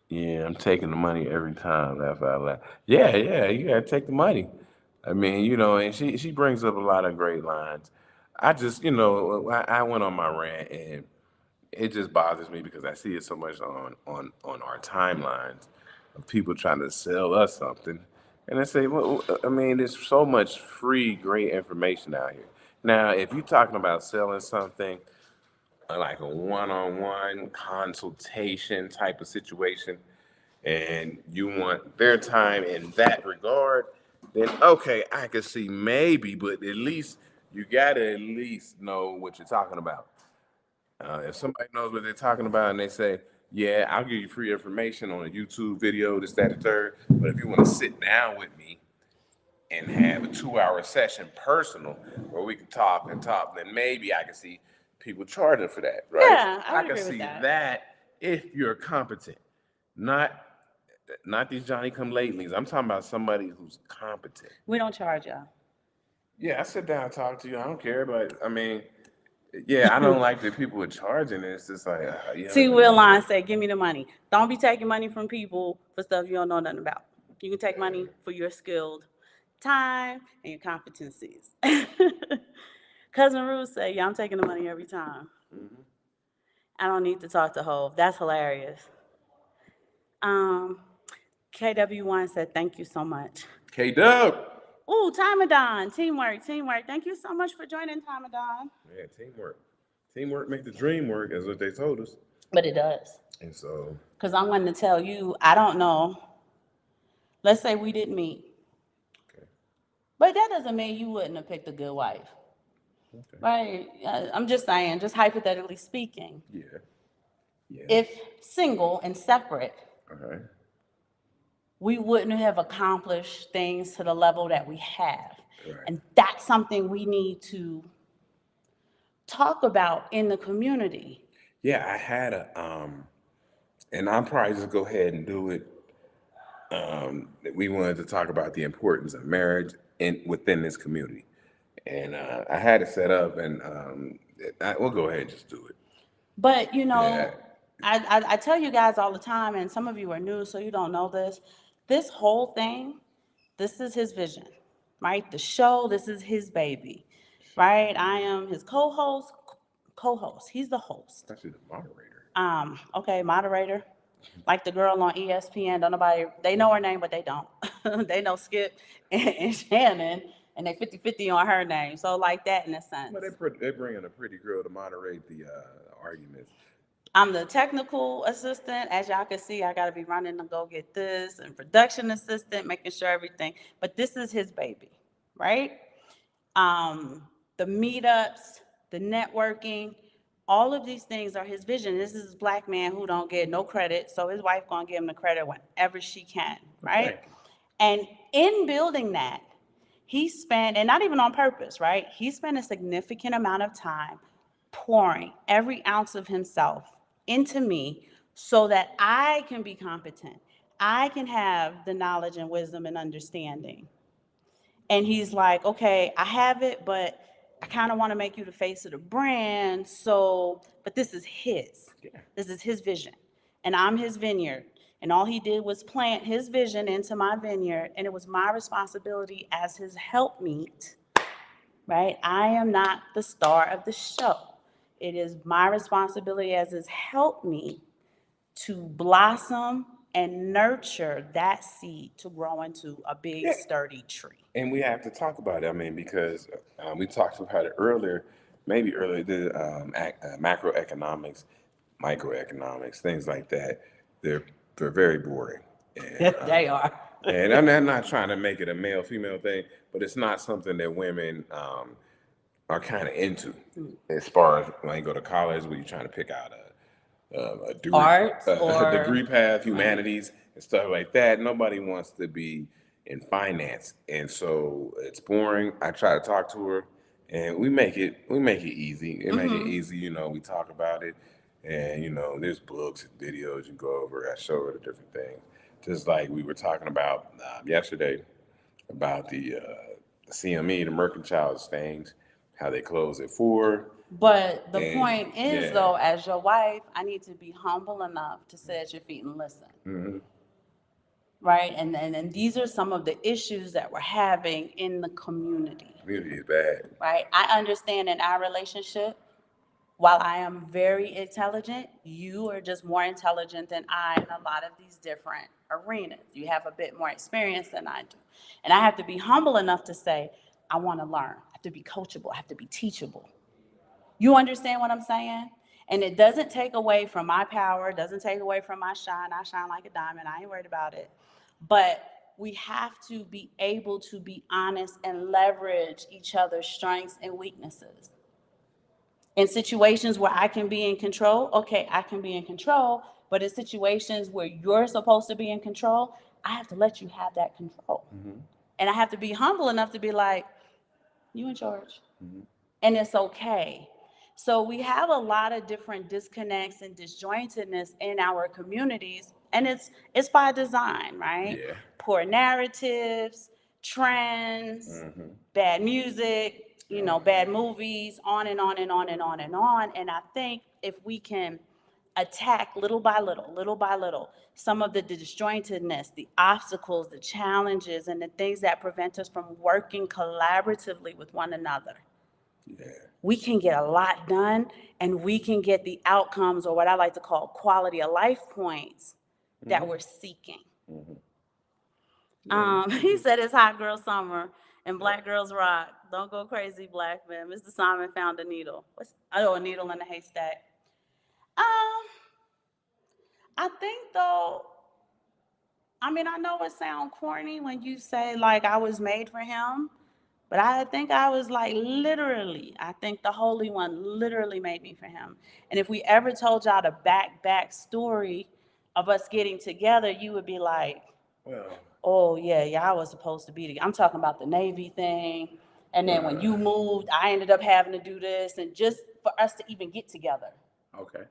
Yeah, I'm taking the money every time. Laugh out loud. Yeah, yeah, you gotta take the money. I mean, and she brings up a lot of great lines. I just, I went on my rant, and it just bothers me because I see it so much on our timelines of people trying to sell us something, and I say, well, I mean, there's so much free, great information out here. Now, if you're talking about selling something like a one-on-one consultation type of situation, and you want their time in that regard, then okay, I can see maybe, but at least you gotta at least know what you're talking about. If somebody knows what they're talking about and they say, "Yeah, I'll give you free information on a YouTube video, this, that, the third," but if you want to sit down with me and have a 2 hour session personal where we can talk and talk, then maybe I can see people charging for that, right? Yeah, I I would can agree with see that. that if you're competent, not these Johnny come latelys. I'm talking about somebody who's competent. We don't charge y'all. Yeah, I sit down and talk to you. I don't care, but I mean, yeah, I don't like that people are charging. It's just like, T. Will Line said, "Give me the money. Don't be taking money from people for stuff you don't know nothing about. You can take money for your skilled time and your competencies." Cousin Ruth said, "Yeah, I'm taking the money every time. Mhm. I don't need to talk to Hove. That's hilarious." Um, KW1 said, "Thank you so much." K Dub. Ooh, Timadon, teamwork, teamwork. Thank you so much for joining, Timadon. Yeah, teamwork. Teamwork make the dream work, is what they told us. But it does. And so, Because I'm going to tell you, I don't know. Let's say we didn't meet. okay, But that doesn't mean you wouldn't have picked a good wife. okay, Right? I'm just saying, just hypothetically speaking, yeah, yeah, if single and separate, all right, we wouldn't have accomplished things to the level that we have. right. And that's something we need to talk about in the community. Yeah, I had and I'll probably just go ahead and do it. We wanted to talk about the importance of marriage within this community, and I had it set up, and we'll go ahead and just do it. But, Yeah, I tell you guys all the time, and some of you are new, so you don't know this. This whole thing, this is his vision, right? The show, this is his baby, right? I am his co-host, co-host. He's the host. especially the moderator. Okay, moderator. Like the girl on ESPN, don't nobody, they know her name, but they don't. They know Skip and Shannon, and they 50-50 on her name. So like that in a But sense. they bring in a pretty girl to moderate the arguments. I'm the technical assistant. As y'all can see, I got to be running to go get this and production assistant, making sure everything. But this is his baby, right? The meetups, the networking, all of these things are his vision. This is a black man who don't get no credit, so his wife gonna give him the credit whenever she can, Well, right? thank you. And in building that, he spent, and not even on purpose, right? He spent a significant amount of time pouring every ounce of himself into me so that I can be competent. I can have the knowledge and wisdom and understanding. And he's like, okay, I have it, but I kind of want to make you the face of the brand. So, but this is his. Yeah. This is his vision. And I'm his vineyard. And all he did was plant his vision into my vineyard. And it was my responsibility as his helpmeet, right? I am not the star of the show. It is my responsibility as his helpmeet to blossom and nurture that seed to grow into a big, Yeah. sturdy tree. And we have to talk about it. I mean, because we talked about it earlier, maybe earlier, the macroeconomics, microeconomics, things like that. They're they're very boring, and They are. and I'm not trying to make it a male female thing, but it's not something that women are kind of into. As far as when you go to college, where you're trying to pick out a degree, Arts a or degree path, right. humanities and stuff like that. Nobody wants to be in finance, and so it's boring. I try to talk to her, and we make it easy. We make it easy. We talk about it, and there's books and videos you go over. I show her the different things, just like we were talking about yesterday about the CME, the mercantile exchange, how they close at 4. But the And point is, yeah. though, as your wife, I need to be humble enough to sit at your feet and listen. Mm-hmm. Right? And these are some of the issues that we're having in the community. Community is bad. Right? I understand in our relationship, while I am very intelligent, you are just more intelligent than I in a lot of these different arenas. You have a bit more experience than I do. And I have to be humble enough to say, I want to learn. I have to be coachable. I have to be teachable. You understand what I'm saying? And it doesn't take away from my power, doesn't take away from my shine. I shine like a diamond. I ain't worried about it. But we have to be able to be honest and leverage each other's strengths and weaknesses. In situations where I can be in control, okay, I can be in control. But in situations where you're supposed to be in control, I have to let you have that control. Mm-hmm. And I have to be humble enough to be like, you in charge. Mm-hmm. And it's okay. So we have a lot of different disconnects and disjointedness in our communities, and it's by design, right? Yeah. Poor narratives, trends, mm-hmm. bad music, bad movies, on and on and on and on and on. And I think if we can attack little by little, some of the disjointedness, the obstacles, the challenges, and the things that prevent us from working collaboratively with one another. Yeah. We can get a lot done, and we can get the outcomes, or what I like to call quality of life points, mm-hmm. that we're seeking. Mm-hmm. Yeah. He said it's hot girl summer and black girls rock. Don't go crazy, black man. Mr. Simon found a needle. A needle in a haystack. I think though, I mean, I know it sounds corny when you say like I was made for him. But I think I was like literally, I think the Holy One literally made me for him. And if we ever told y'all the back story of us getting together, you would be like, well, oh yeah, y'all was supposed to be together. I'm talking about the Navy thing. And then when you moved, I ended up having to do this, and just for us to even get together. Okay.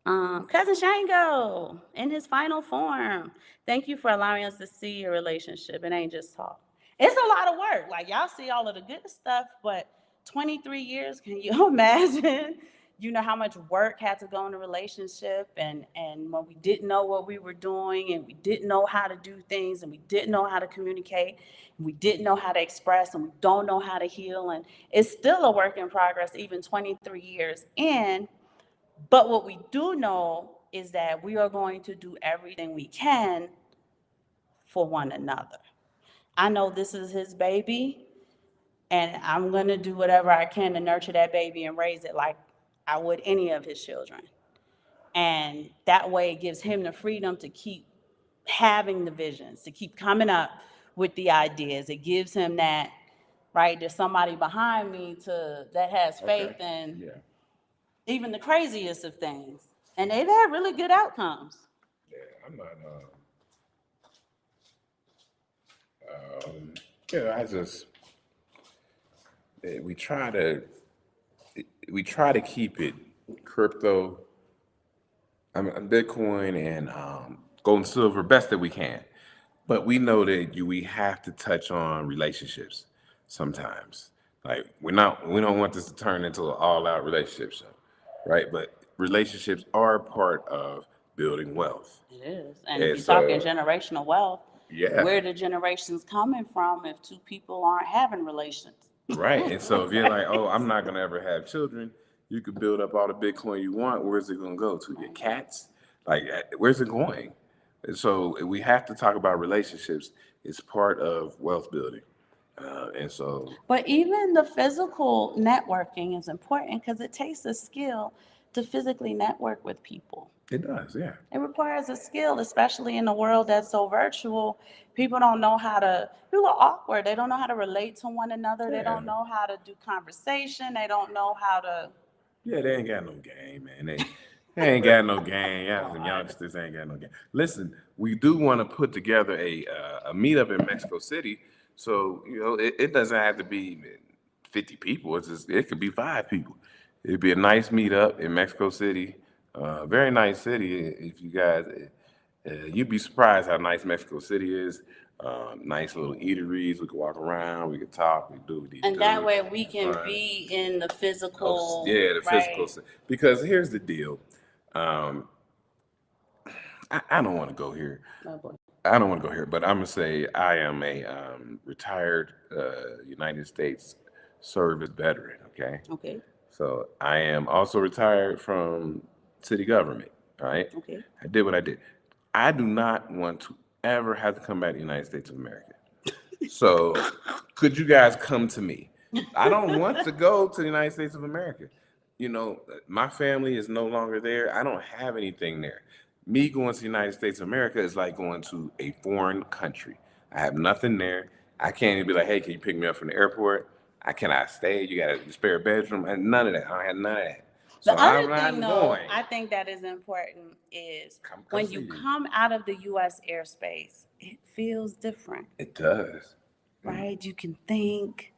Cousin Shango, in his final form, thank you for allowing us to see your relationship. It ain't just talk. It's a lot of work. Like, y'all see all of the good stuff, but 23 years, can you imagine? You know how much work had to go in a relationship, and when we didn't know what we were doing, and we didn't know how to do things, and we didn't know how to communicate, and we didn't know how to express, and we don't know how to heal, and it's still a work in progress, even 23 years in. But what we do know is that we are going to do everything we can for one another. I know this is his baby, and I'm going to do whatever I can to nurture that baby and raise it like I would any of his children. And that way it gives him the freedom to keep having the visions, to keep coming up with the ideas. It gives him that, right, there's somebody behind me that has faith in even the craziest of things. And they've had really good outcomes. Yeah, I'm not, I just, we try to keep it crypto, Bitcoin and gold and silver best that we can. But we know that we have to touch on relationships sometimes. Like we don't want this to turn into an all-out relationship show, right? But relationships are part of building wealth. It is. And if you're talking generational wealth, yeah, where the generations coming from if two people aren't having relations? Right. And so if you're like, oh, I'm not gonna ever have children, you could build up all the Bitcoin you want. Where's it gonna go to? Your cats? Like, where's it going? And so we have to talk about relationships. It's part of wealth building. And so, but even the physical networking is important because it takes a skill to physically network with people. It does, yeah. It requires a skill, especially in a world that's so virtual. People don't know people are awkward. They don't know how to relate to one another. Yeah. They don't know how to do conversation. They don't know how to. Yeah, they ain't got no game, man. They ain't got no game. Yeah, the youngsters ain't got no game. Listen, we do want to put together a meetup in Mexico City. So, it doesn't have to be 50 people. It could be 5 people. It'd be a nice meetup in Mexico City. Very nice city. If you guys, you'd be surprised how nice Mexico City is. Nice little eateries. We could walk around. We could talk. We could do what we need to And that do. way we Have can fun. be in the Oh, physical, yeah, the physical. right? Because here's the deal. Um, I don't want to go here. Oh boy. I don't want to go here, but I'm gonna say I am a retired United States service veteran. Okay, Okay. so I am also retired from city government. All right, Okay. I did what I did. I do not want to ever have to come back to the United States of America. So, could you guys come to me? I don't want to go to the United States of America. You know, my family is no longer there. I don't have anything there. Me going to the United States of America is like going to a foreign country. I have nothing there. I can't even be like, hey, can you pick me up from the airport? I cannot stay. You got a spare bedroom. And none of that. I had none of that. So The other I'm thing, not though, going. I think that is important is Come when see you you. come out of the U.S. airspace, it feels different, It does. right? You can think.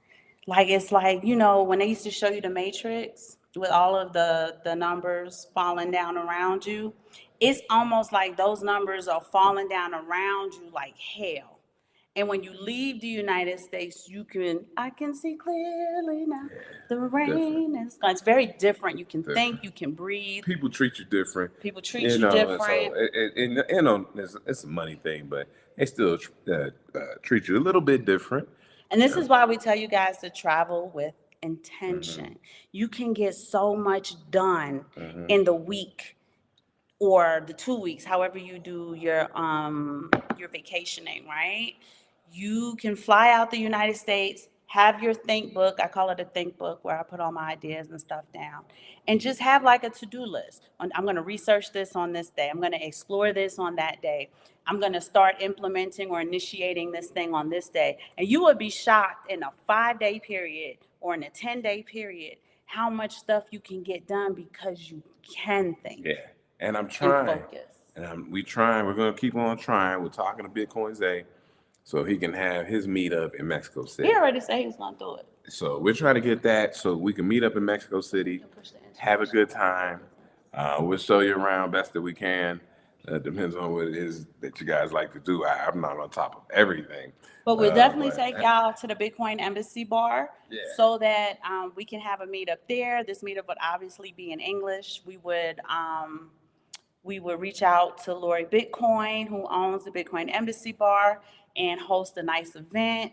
Like it's like, you know, when they used to show you the Matrix with all of the numbers falling down around you, it's almost like those numbers are falling down around you like hell. And when you leave the United States, I can see clearly now. The Different. rain is gone. It's very different. You can think, Different. you can breathe. People treat you different, People treat you you know. And so, different. you know, it's a money thing, but they still treat you a little bit different. And this Yeah. is why we tell you guys to travel with Mm-hmm. intention. You can get so much done Mm-hmm. in the week or the 2 weeks, however you do your vacationing, right? You can fly out the United States, have your think book. I call it a think book where I put all my ideas and stuff down. And just have like a to-do list. I'm going to research this on this day. I'm going to explore this on that day. I'm going to start implementing or initiating this thing on this day. And you would be shocked in a 5-day period or in a 10-day period how much stuff you can get done because you can think Yeah, and I'm and trying, focus. and we trying. We're gonna keep on trying. We're talking to Bitcoin Zay, so he can have his meetup in Mexico He City. already said he was going to do it. So we're trying to get that so we can meet up in Mexico City, have a good time. We'll show you around best that we can. Depends on what it is that you guys like to do. I'm not on top of everything. But we'll definitely But take y'all to the Bitcoin Embassy bar yeah. so that we can have a meetup there. This meetup would obviously be in English. We would reach out to Lori Bitcoin, who owns the Bitcoin Embassy bar, and host a nice event.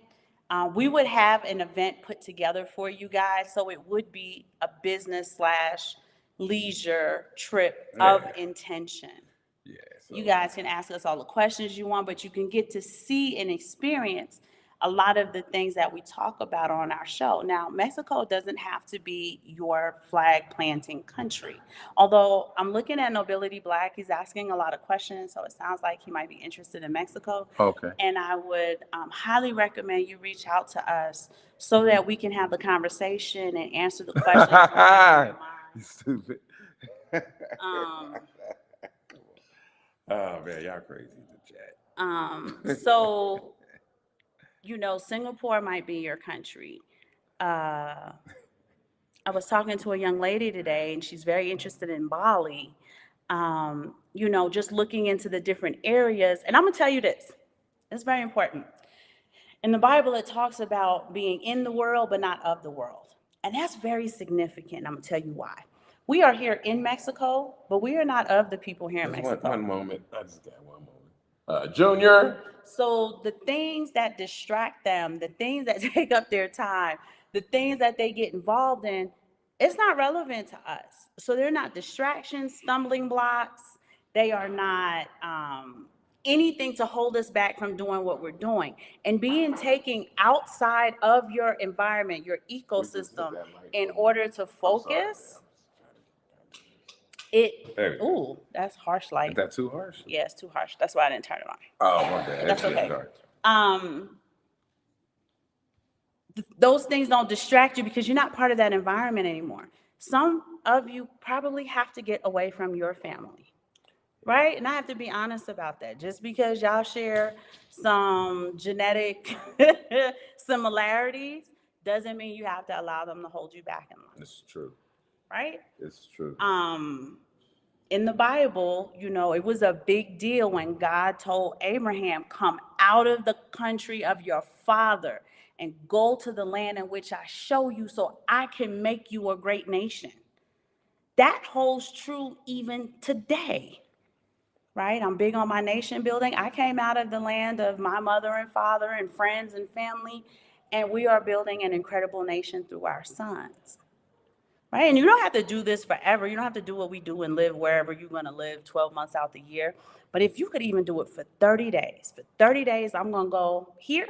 We would have an event put together for you guys, so it would be a business slash leisure trip of Yeah. intention. Yeah. So You guys can ask us all the questions you want, but you can get to see and experience a lot of the things that we talk about on our show. Now, Mexico doesn't have to be your flag planting country. Although I'm looking at Nobility Black, he's asking a lot of questions, so it sounds like he might be interested in Mexico. okay. And I would highly recommend you reach out to us so that we can have the conversation and answer the questions you have in your You mind. stupid. Um, Oh man, y'all crazy in the chat. so Singapore might be your country. Uh, I was talking to a young lady today, and she's very interested in Bali. Just looking into the different areas. And I'm going to tell you this, it's very important. In the Bible, it talks about being in the world, but not of the world. And that's very significant. I'm going to tell you why. We are here in Mexico, but we are not of the people here in Just Mexico. one moment. I just got one moment. Junior. So the things that distract them, the things that take up their time, the things that they get involved in, it's not relevant to us. So they're not distractions, stumbling blocks. They are not anything to hold us back from doing what we're doing. And being taken outside of your environment, your ecosystem, in order to focus, ooh, that's harsh light. Is that too harsh? Yeah, it's too harsh. That's why I didn't turn it on. Oh, my bad. That's okay. Dark. Those things don't distract you because you're not part of that environment anymore. Some of you probably have to get away from your family, right? And I have to be honest about that. Just because y'all share some genetic similarities doesn't mean you have to allow them to hold you back in life, It's true. right? It's true. in the Bible, it was a big deal when God told Abraham, come out of the country of your father and go to the land in which I show you so I can make you a great nation. That holds true even today, right? I'm big on my nation building. I came out of the land of my mother and father and friends and family, and we are building an incredible nation through our sons. Right? And you don't have to do this forever. You don't have to do what we do and live wherever you're going to live 12 months out the year. But if you could even do it for 30 days, I'm going to go here.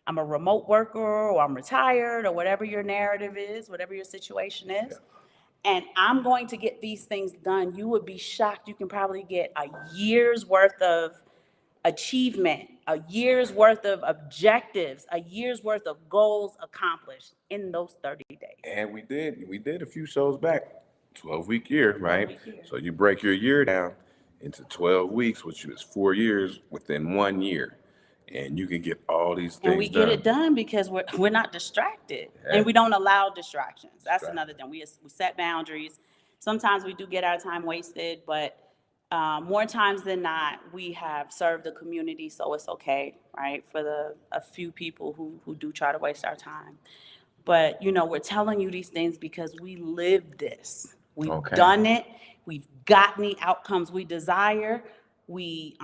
I'm a remote worker or I'm retired or whatever your narrative is, whatever your situation is. And I'm going to get these things done. You would be shocked. You can probably get a year's worth of achievement, a year's worth of objectives, a year's worth of goals accomplished in those 30 days. And we did a few shows back, 12-week year, right? 12-week year. So you break your year down into 12 weeks, which is 4 years within 1 year. And you can get all these things And we get it done because we're not distracted, and we don't allow distractions. That's another thing. We set boundaries. Sometimes we do get our time wasted, but more times than not, we have served the community, so it's okay, right? For a few people who do try to waste our time. But, we're telling you these things because we live this. We've done it. We've gotten the outcomes we desire. We,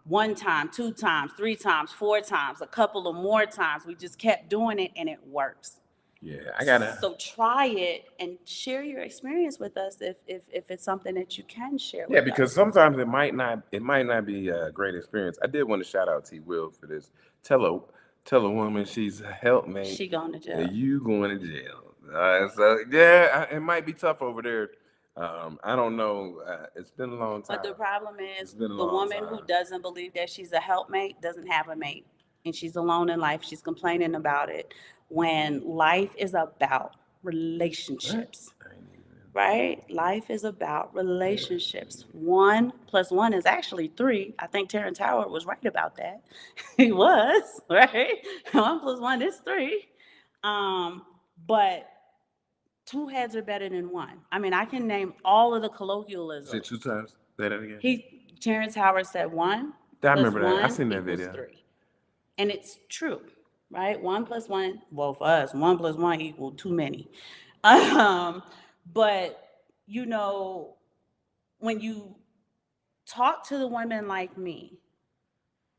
1 time, 2 times, 3 times, 4 times, a couple of more times. We just kept doing it and it works. Yeah, So try it and share your experience with us if it's something that you can share with us. Yeah, because sometimes it might not be a great experience. I did want to shout out T Will for this. Tell a woman she's a helpmate. She going to jail. You going to jail. So yeah, it might be tough over there. I don't know. It's been a long time. But the problem is the woman who doesn't believe that she's a helpmate doesn't have a mate, and she's alone in life. She's complaining about it when life is about relationships. Right? Life is about relationships. 1 + 1 is actually 3. I think Terrence Howard was right about that. He was, right? 1 + 1 is 3. But 2 heads are better than 1. I mean, I can name all of the colloquialisms. Say 2 times. Say that again. Terrence Howard said 1 + 1 I seen that video. 3. And it's true, right? 1 + 1, well, for us, 1 + 1 equal too many. But, when you talk to the women like me,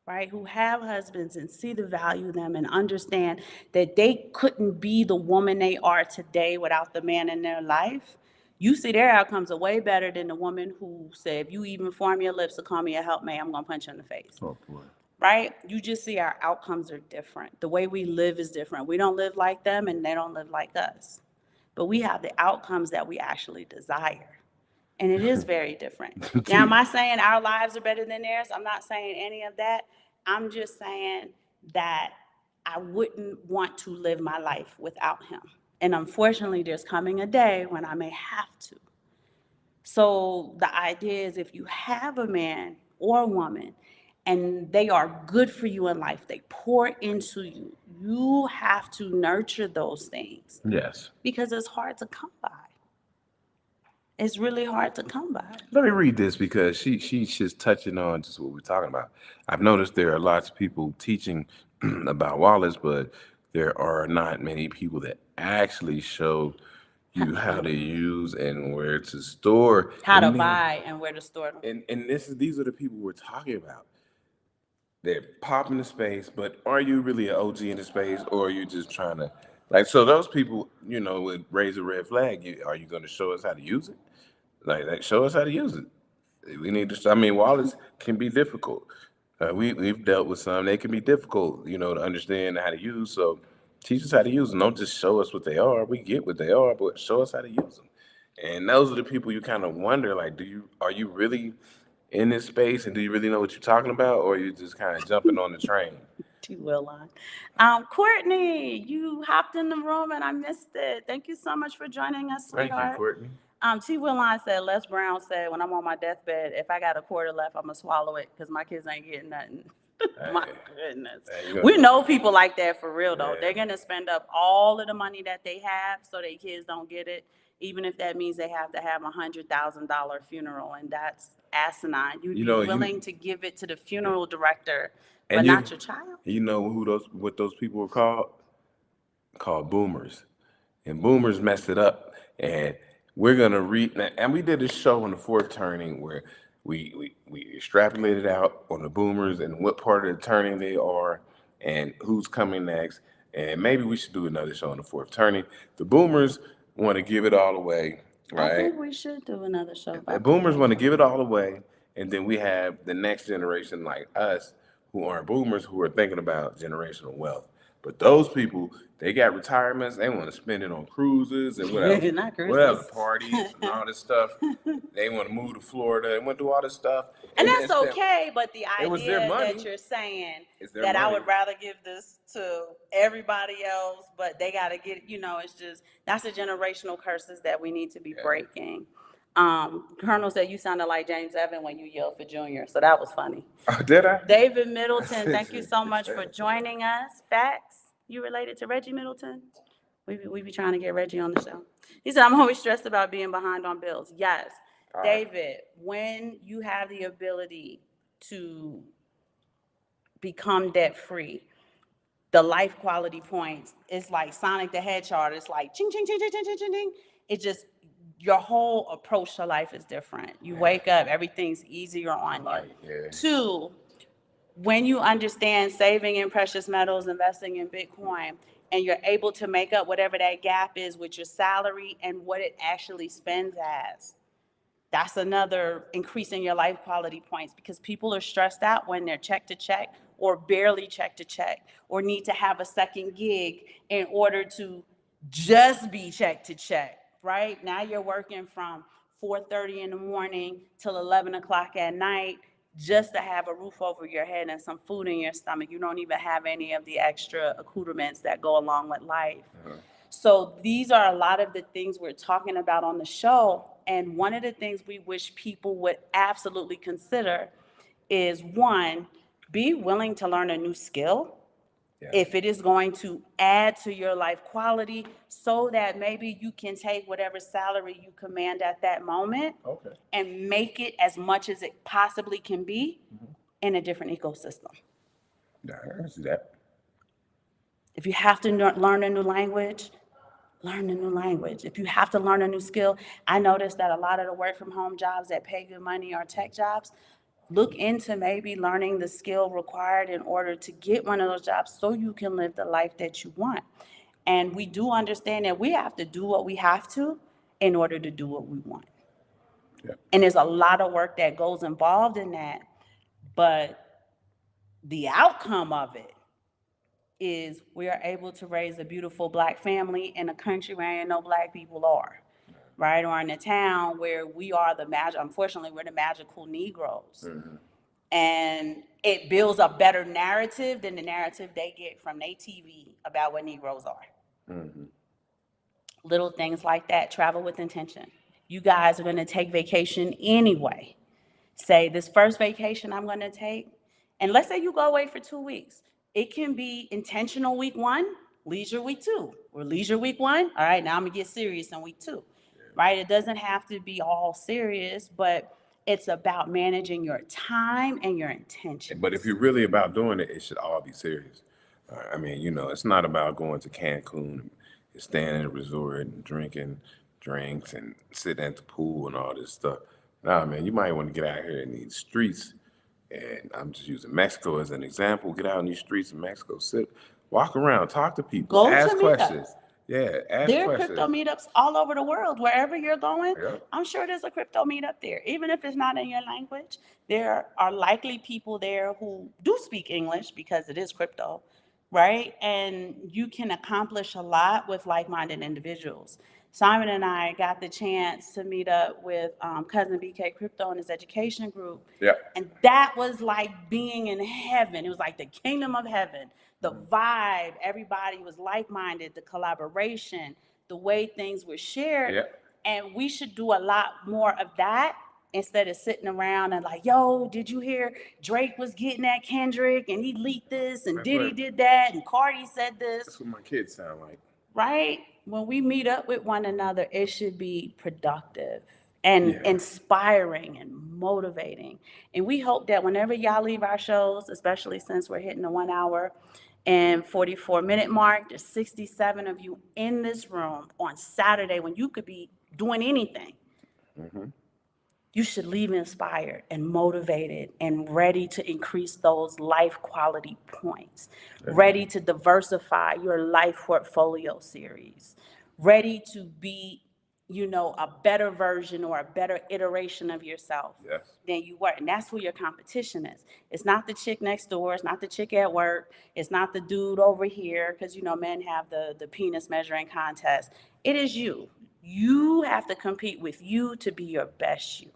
right, who have husbands and see the value in them and understand that they couldn't be the woman they are today without the man in their life, you see their outcomes are way better than the woman who said, if you even form your lips to call me a helpmate, I'm going to punch you in the face. Oh, boy. Right? You just see our outcomes are different. The way we live is different. We don't live like them and they don't live like us. But we have the outcomes that we actually desire. And it is very different. Now, am I saying our lives are better than theirs? I'm not saying any of that. I'm just saying that I wouldn't want to live my life without him. And unfortunately, there's coming a day when I may have to. So the idea is if you have a man or a woman and they are good for you in life, they pour into you, you have to nurture those things. Yes. Because it's hard to come by. It's really hard to come by. Let me read this because she's just touching on just what we're talking about. I've noticed there are lots of people teaching about wallets, but there are not many people that actually show you how to use and where to store. How to buy and where to store them. And these are the people we're talking about. They're popping the space, but are you really an OG in the space, or are you just trying to, like, so those people, would raise a red flag. Are you going to show us how to use it? Like, show us how to use it. We need to, wallets can be difficult. We've dealt with some. They can be difficult, to understand how to use. So teach us how to use them. Don't just show us what they are. We get what they are, but show us how to use them. And those are the people you kind of wonder, like, are you really in this space, and do you really know what you're talking about, or are you just kind of jumping on the train? T. Will line. Courtney, you hopped in the room and I missed it. Thank you so much for joining us, sweetheart. Thank you, Courtney. T. Will line said, Les Brown said, when I'm on my deathbed, if I got a quarter left, I'm going to swallow it because my kids ain't getting nothing. My goodness. We know people like that for real, though. They're going to spend up all of the money that they have so their kids don't get it. even if that means they have to have $100,000 funeral, and that's asinine. You'd You be know, willing to give it to the funeral director, but and not your child? you know what those people are called? Called boomers. And boomers messed it up. And we're gonna read, and we did a show on the fourth turning where we extrapolated out on the boomers and what part of the turning they are and who's coming next. And maybe we should do another show on the fourth turning. The boomers want to give it all away, I right? think we should do another show The about boomers boomers. want to give it all away, and then we have the next generation like us who aren't boomers who are thinking about generational wealth. But those people, they got retirements, they want to spend it on cruises and what else? Not What else? cruises. Parties and all this stuff. They want to move to Florida and want to do all this stuff. And And that's it's okay, but the it was their idea that money. you're saying It's their that I money. would rather give this to everybody else, but they got to get, it's just, that's the generational curses that we need to be breaking. Colonel said you sounded like James Evan when you yelled for Junior, so that was funny. Oh, did I? David Middleton, thank you so much for joining us. Facts, you related to Reggie Middleton? We be trying to get Reggie on the show. He said, I'm always stressed about being behind on bills. Yes. David, when you have the ability to become debt free, the life quality points, it's like Sonic the Hedgehog. It's like ching, ching, ching, ching, ching, ching, ching, ching. It just, your whole approach to life is different. You wake up, everything's easier on you. Two, when you understand saving in precious metals, investing in Bitcoin, and you're able to make up whatever that gap is with your salary and what it actually spends as, that's another increase in your life quality points, because people are stressed out when they're check to check or barely check to check or need to have a second gig in order to just be check to check, right? Now you're working from 4:30 in the morning till 11 o'clock at night just to have a roof over your head and some food in your stomach. You don't even have any of the extra accoutrements that go along with life. So these are a lot of the things we're talking about on the show. And one of the things we wish people would absolutely consider is, one, be willing to learn a new skill if it is going to add to your life quality, so that maybe you can take whatever salary you command at that moment and make it as much as it possibly can be in a different ecosystem. That. If you have to learn a new language, learn a new language. If you have to learn a new skill, I noticed that a lot of the work from home jobs that pay good money are tech jobs. Look into maybe learning the skill required in order to get one of those jobs so you can live the life that you want. And we do understand that we have to do what we have to in order to do what we want. And there's a lot of work that goes involved in that, but the outcome of it is we are able to raise a beautiful Black family in a country where ain't no Black people are, right? Or in a town where we are unfortunately, we're the magical Negroes. And it builds a better narrative than the narrative they get from their TV about what Negroes are. Little things like that, travel with intention. You guys are gonna take vacation anyway. Say, this first vacation I'm gonna take, and let's say you go away for 2 weeks. It can be intentional week 1, leisure week 2, or leisure week 1. All right, now I'm gonna get serious in week 2, right? It doesn't have to be all serious, but it's about managing your time and your intentions. But if you're really about doing it, it should all be serious. I mean, it's not about going to Cancun and staying in a resort and drinking drinks and sitting at the pool and all this stuff. Nah, man, you might want to get out here in these streets. And I'm just using Mexico as an example. Get out in these streets in Mexico, walk around, talk to people, ask questions. There are questions. crypto meetups all over the world. Wherever you're going, I'm sure there's a crypto meetup there. Even if it's not in your language, there are likely people there who do speak English because it is crypto, right? And you can accomplish a lot with like-minded individuals. Simon and I got the chance to meet up with cousin BK Crypto and his education group. And that was like being in heaven. It was like the kingdom of heaven. The vibe, everybody was like-minded, the collaboration, the way things were shared. And we should do a lot more of that instead of sitting around and like, yo, did you hear Drake was getting at Kendrick and he leaked this and Diddy did that and Cardi said this. That's what my kids sound like. right? When we meet up with one another, it should be productive and Yeah. inspiring and motivating. And we hope that whenever y'all leave our shows, especially since we're hitting the 1 hour and 44-minute mark, there's 67 of you in this room on Saturday when you could be doing anything. You should leave inspired and motivated and ready to increase those life quality points, ready to diversify your life portfolio series, ready to be, a better version or a better iteration of yourself Yes. than you were. And that's who your competition is. It's not the chick next door. It's not the chick at work. It's not the dude over here, because, men have the penis measuring contest. It is you. You have to compete with you to be your best you.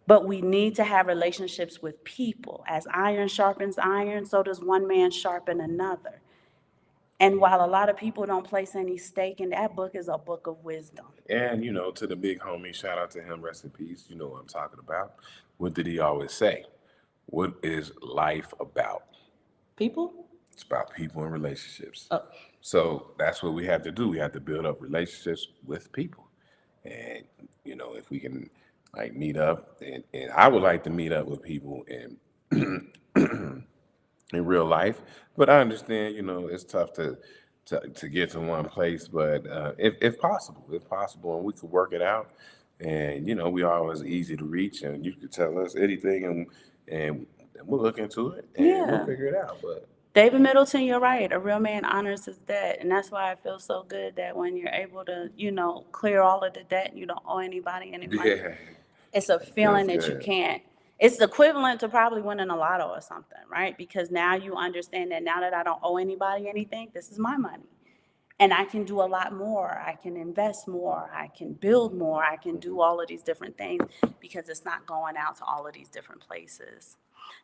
But we need to have relationships with people. As iron sharpens iron, so does one man sharpen another. And while a lot of people don't place any stake in that book, is a book of wisdom. And to the big homie, shout out to him, rest in peace. You know what I'm talking about. What did he always say? What is life about? People? It's about people and relationships. Oh, So that's what we have to do. We have to build up relationships with people. And, if we can like meet up, and I would like to meet up with people in real life, but I understand, it's tough to get to one place, but if possible, and we could work it out, and we are always easy to reach, and you could tell us anything, and we'll look into it, and we'll yeah. figure it out. But David Middleton, you're right. A real man honors his debt. And that's why I feel so good that when you're able to, clear all of the debt and you don't owe anybody any money, yeah, it's a feels feeling that you good. can't. It's equivalent to probably winning a lotto or something, right? Because now you understand that now that I don't owe anybody anything, this is my money. And I can do a lot more. I can invest more. I can build more. I can do all of these different things because it's not going out to all of these different places.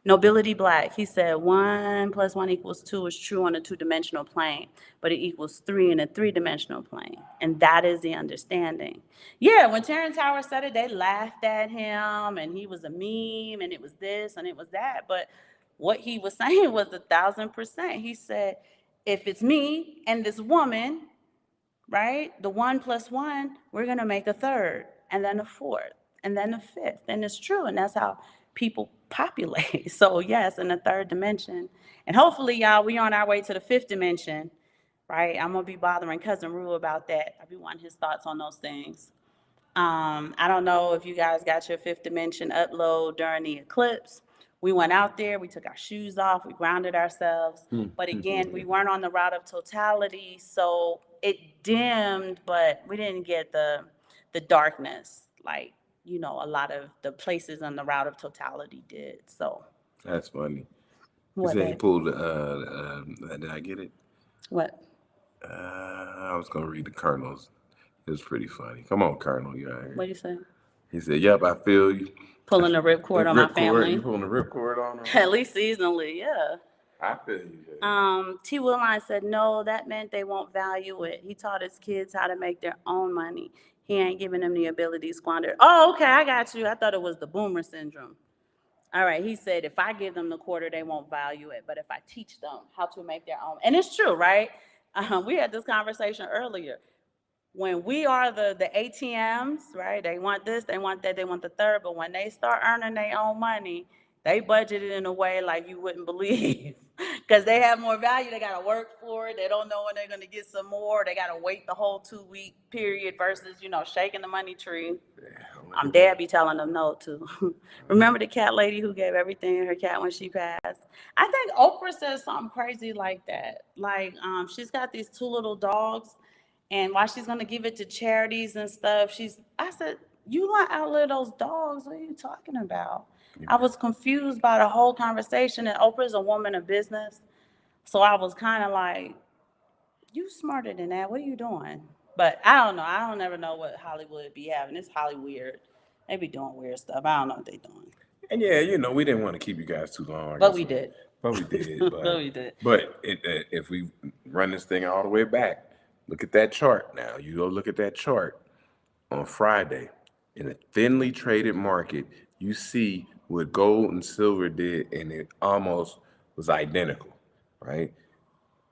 Nobility Black, he said 1 + 1 = 2 is true on a two-dimensional plane, but it equals 3 in a three-dimensional plane. And that is the understanding. Yeah, when Terrence Howard said it, they laughed at him and he was a meme and it was this and it was that. But what he was saying was 1,000%. He said, if it's me and this woman, right? The 1 + 1, we're going to make a third, and then a fourth, and then a fifth. And it's true. And that's how people populate. So, yes, in the third dimension. And hopefully, y'all, we on our way to the fifth dimension, right? I'm going to be bothering Cousin Rue about that. I be wanting his thoughts on those things. I don't know if you guys got your fifth dimension upload during the eclipse. We went out there, we took our shoes off, we grounded ourselves. But again, we weren't on the route of totality, so it dimmed, but we didn't get the darkness like, a lot of the places on the route of totality did. So That's funny. You what, said he babe? pulled did I get it? What? I was gonna read the Colonel's. It was pretty funny. Come on, Colonel, you out What here. do you say? He said, "Yep, I feel you." Pulling the ripcord on my Ripcord, you family. pulling the ripcord on him? At least seasonally, yeah. I feel you. T. Willine said, no, that meant they won't value it. He taught his kids how to make their own money. He ain't giving them the ability to squander it. Oh, okay, I got you. I thought it was the boomer syndrome. All right, he said, if I give them the quarter, they won't value it. But if I teach them how to make their own, and it's true, right? We had this conversation earlier. When we are the ATMs, right? They want this, they want that, they want the third. But when they start earning their own money, they budget it in a way like you wouldn't believe. Because they have more value. They got to work for it. They don't know when they're going to get some more. They got to wait the whole 2-week period versus, shaking the money tree. I'm dad be telling them no too. Remember the cat lady who gave everything to her cat when she passed? I think Oprah says something crazy like that. Like, she's got these two little dogs, and while she's gonna give it to charities and stuff, I said, you want to outlive those dogs? What are you talking about? I was confused by the whole conversation, and Oprah's a woman of business. So I was kind of like, you smarter than that. What are you doing? But I don't know. I don't ever know what Hollywood be having. It's Holly weird. They be doing weird stuff. I don't know what they doing. And yeah, we didn't want to keep you guys too long. I But guess we did. But we did. But we did. But if we run this thing all the way back, look at that chart now. You go look at that chart on Friday in a thinly traded market. You see what gold and silver did, and it almost was identical, right?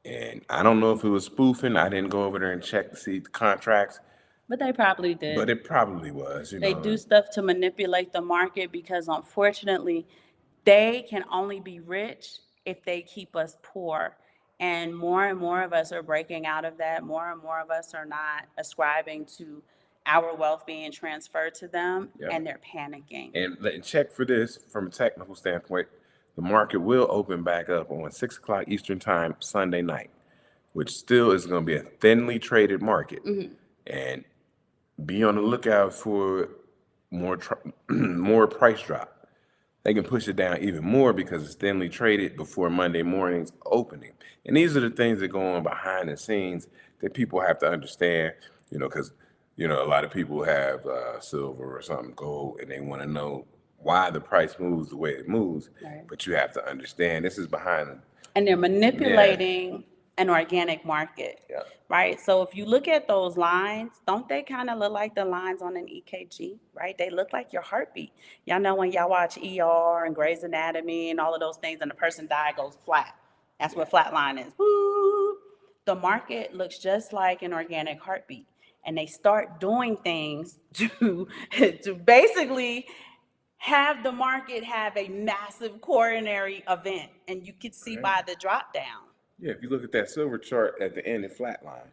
And I don't know if it was spoofing. I didn't go over there and check to see the contracts, But they probably but did. it probably was, They do stuff to manipulate the market because unfortunately, they can only be rich if they keep us poor. And more of us are breaking out of that. More and more of us are not ascribing to our wealth being transferred to them, Yep. and they're panicking. And check for this from a technical standpoint. The market will open back up on 6 o'clock Eastern time Sunday night, which still is going to be a thinly traded market. And be on the lookout for more price drop. They can push it down even more because it's thinly traded before Monday morning's opening. And these are the things that go on behind the scenes that people have to understand, because, a lot of people have silver or something, gold, and they want to know why the price moves the way it moves. Right. But you have to understand this is behind And they're manipulating an organic market, Yeah. right? So if you look at those lines, don't they kind of look like the lines on an EKG, right? They look like your heartbeat. Y'all know when y'all watch ER and Grey's Anatomy and all of those things and the person died goes flat. That's what flat line is. Woo! The market looks just like an organic heartbeat. And they start doing things to basically have the market have a massive coronary event. And you could see by the drop down. Yeah, if you look at that silver chart at the end, it flatline.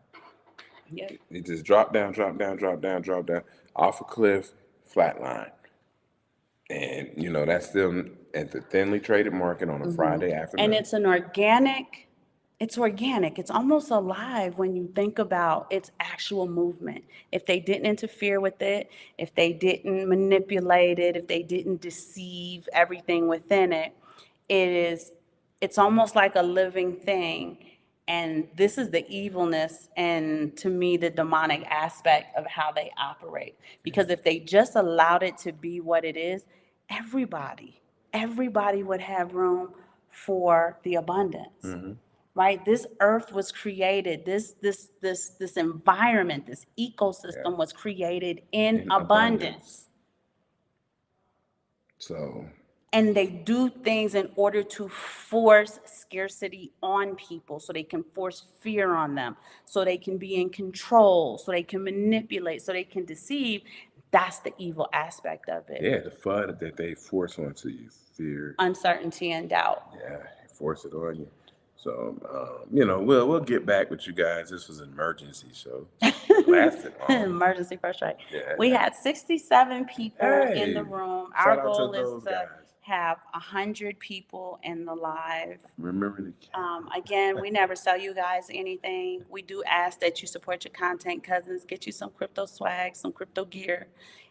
Yep. It just drop down, drop down, drop down, drop down, off a cliff, flatline. And that's still at the thinly traded market on a Friday afternoon. And it's organic. It's almost alive when you think about its actual movement. If they didn't interfere with it, if they didn't manipulate it, if they didn't deceive everything within it, it's almost like a living thing. And this is the evilness and, to me, the demonic aspect of how they operate. Because if they just allowed it to be what it is, everybody would have room for the abundance. Right? This earth was created, this environment, this ecosystem was created in abundance. So, And they do things in order to force scarcity on people, so they can force fear on them, so they can be in control, so they can manipulate, so they can deceive. That's the evil aspect of it. yeah, the FUD that they force onto you, fear, Uncertainty and doubt. yeah, force it on you. So, we'll get back with you guys. This was an emergency show. Lasted long. Emergency first right. Yeah. We had 67 people in Hey, the room. shout Our out to goal those is to guys. have 100 people in the live. Remember the Again, we never sell you guys anything. We do ask that you support your content cousins, get you some crypto swag, some crypto gear.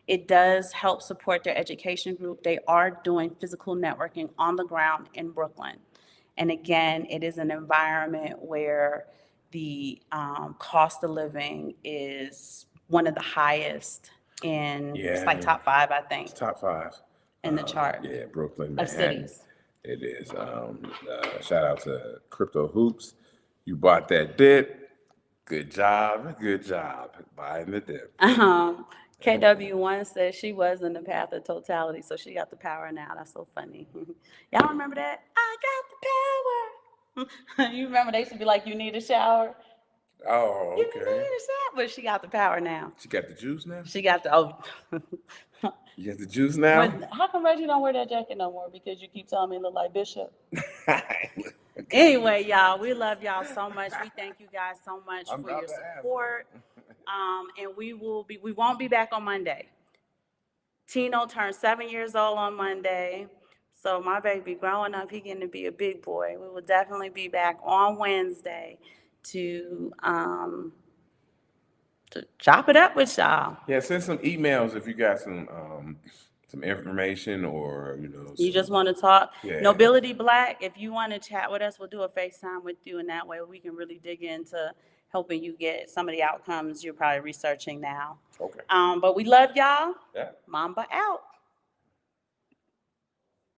It does help support their education group. They are doing physical networking on the ground in Brooklyn. And again, it is an environment where the cost of living is one of the highest it's like top 5, I think, It's top 5 in the chart Yeah, Brooklyn, of Manhattan. cities. It is. Shout out to Crypto Hoops. You bought that dip. Good job buying the dip. KW1 says she was in the path of totality, so she got the power now. That's so funny. Y'all remember that? I got the power. You remember they used to be like, you need a shower? Oh, You need a okay. shower. But she got the power now. She got the juice now? She got the, You got the juice now? But how come Reggie don't wear that jacket no more? Because you keep telling me it look like Bishop. Anyway, y'all, we love y'all so much. We thank you guys so much for your support. And we won't be back on Monday. Tino turned 7 years old on Monday. So my baby growing up, he getting to be a big boy. We will definitely be back on Wednesday to chop it up with y'all. Yeah, send some emails if you got some information or You just want to talk. Yeah. Nobility Black, if you want to chat with us, we'll do a FaceTime with you, and that way we can really dig into helping you get some of the outcomes you're probably researching now. Okay. But we love y'all. Yeah. Mamba out.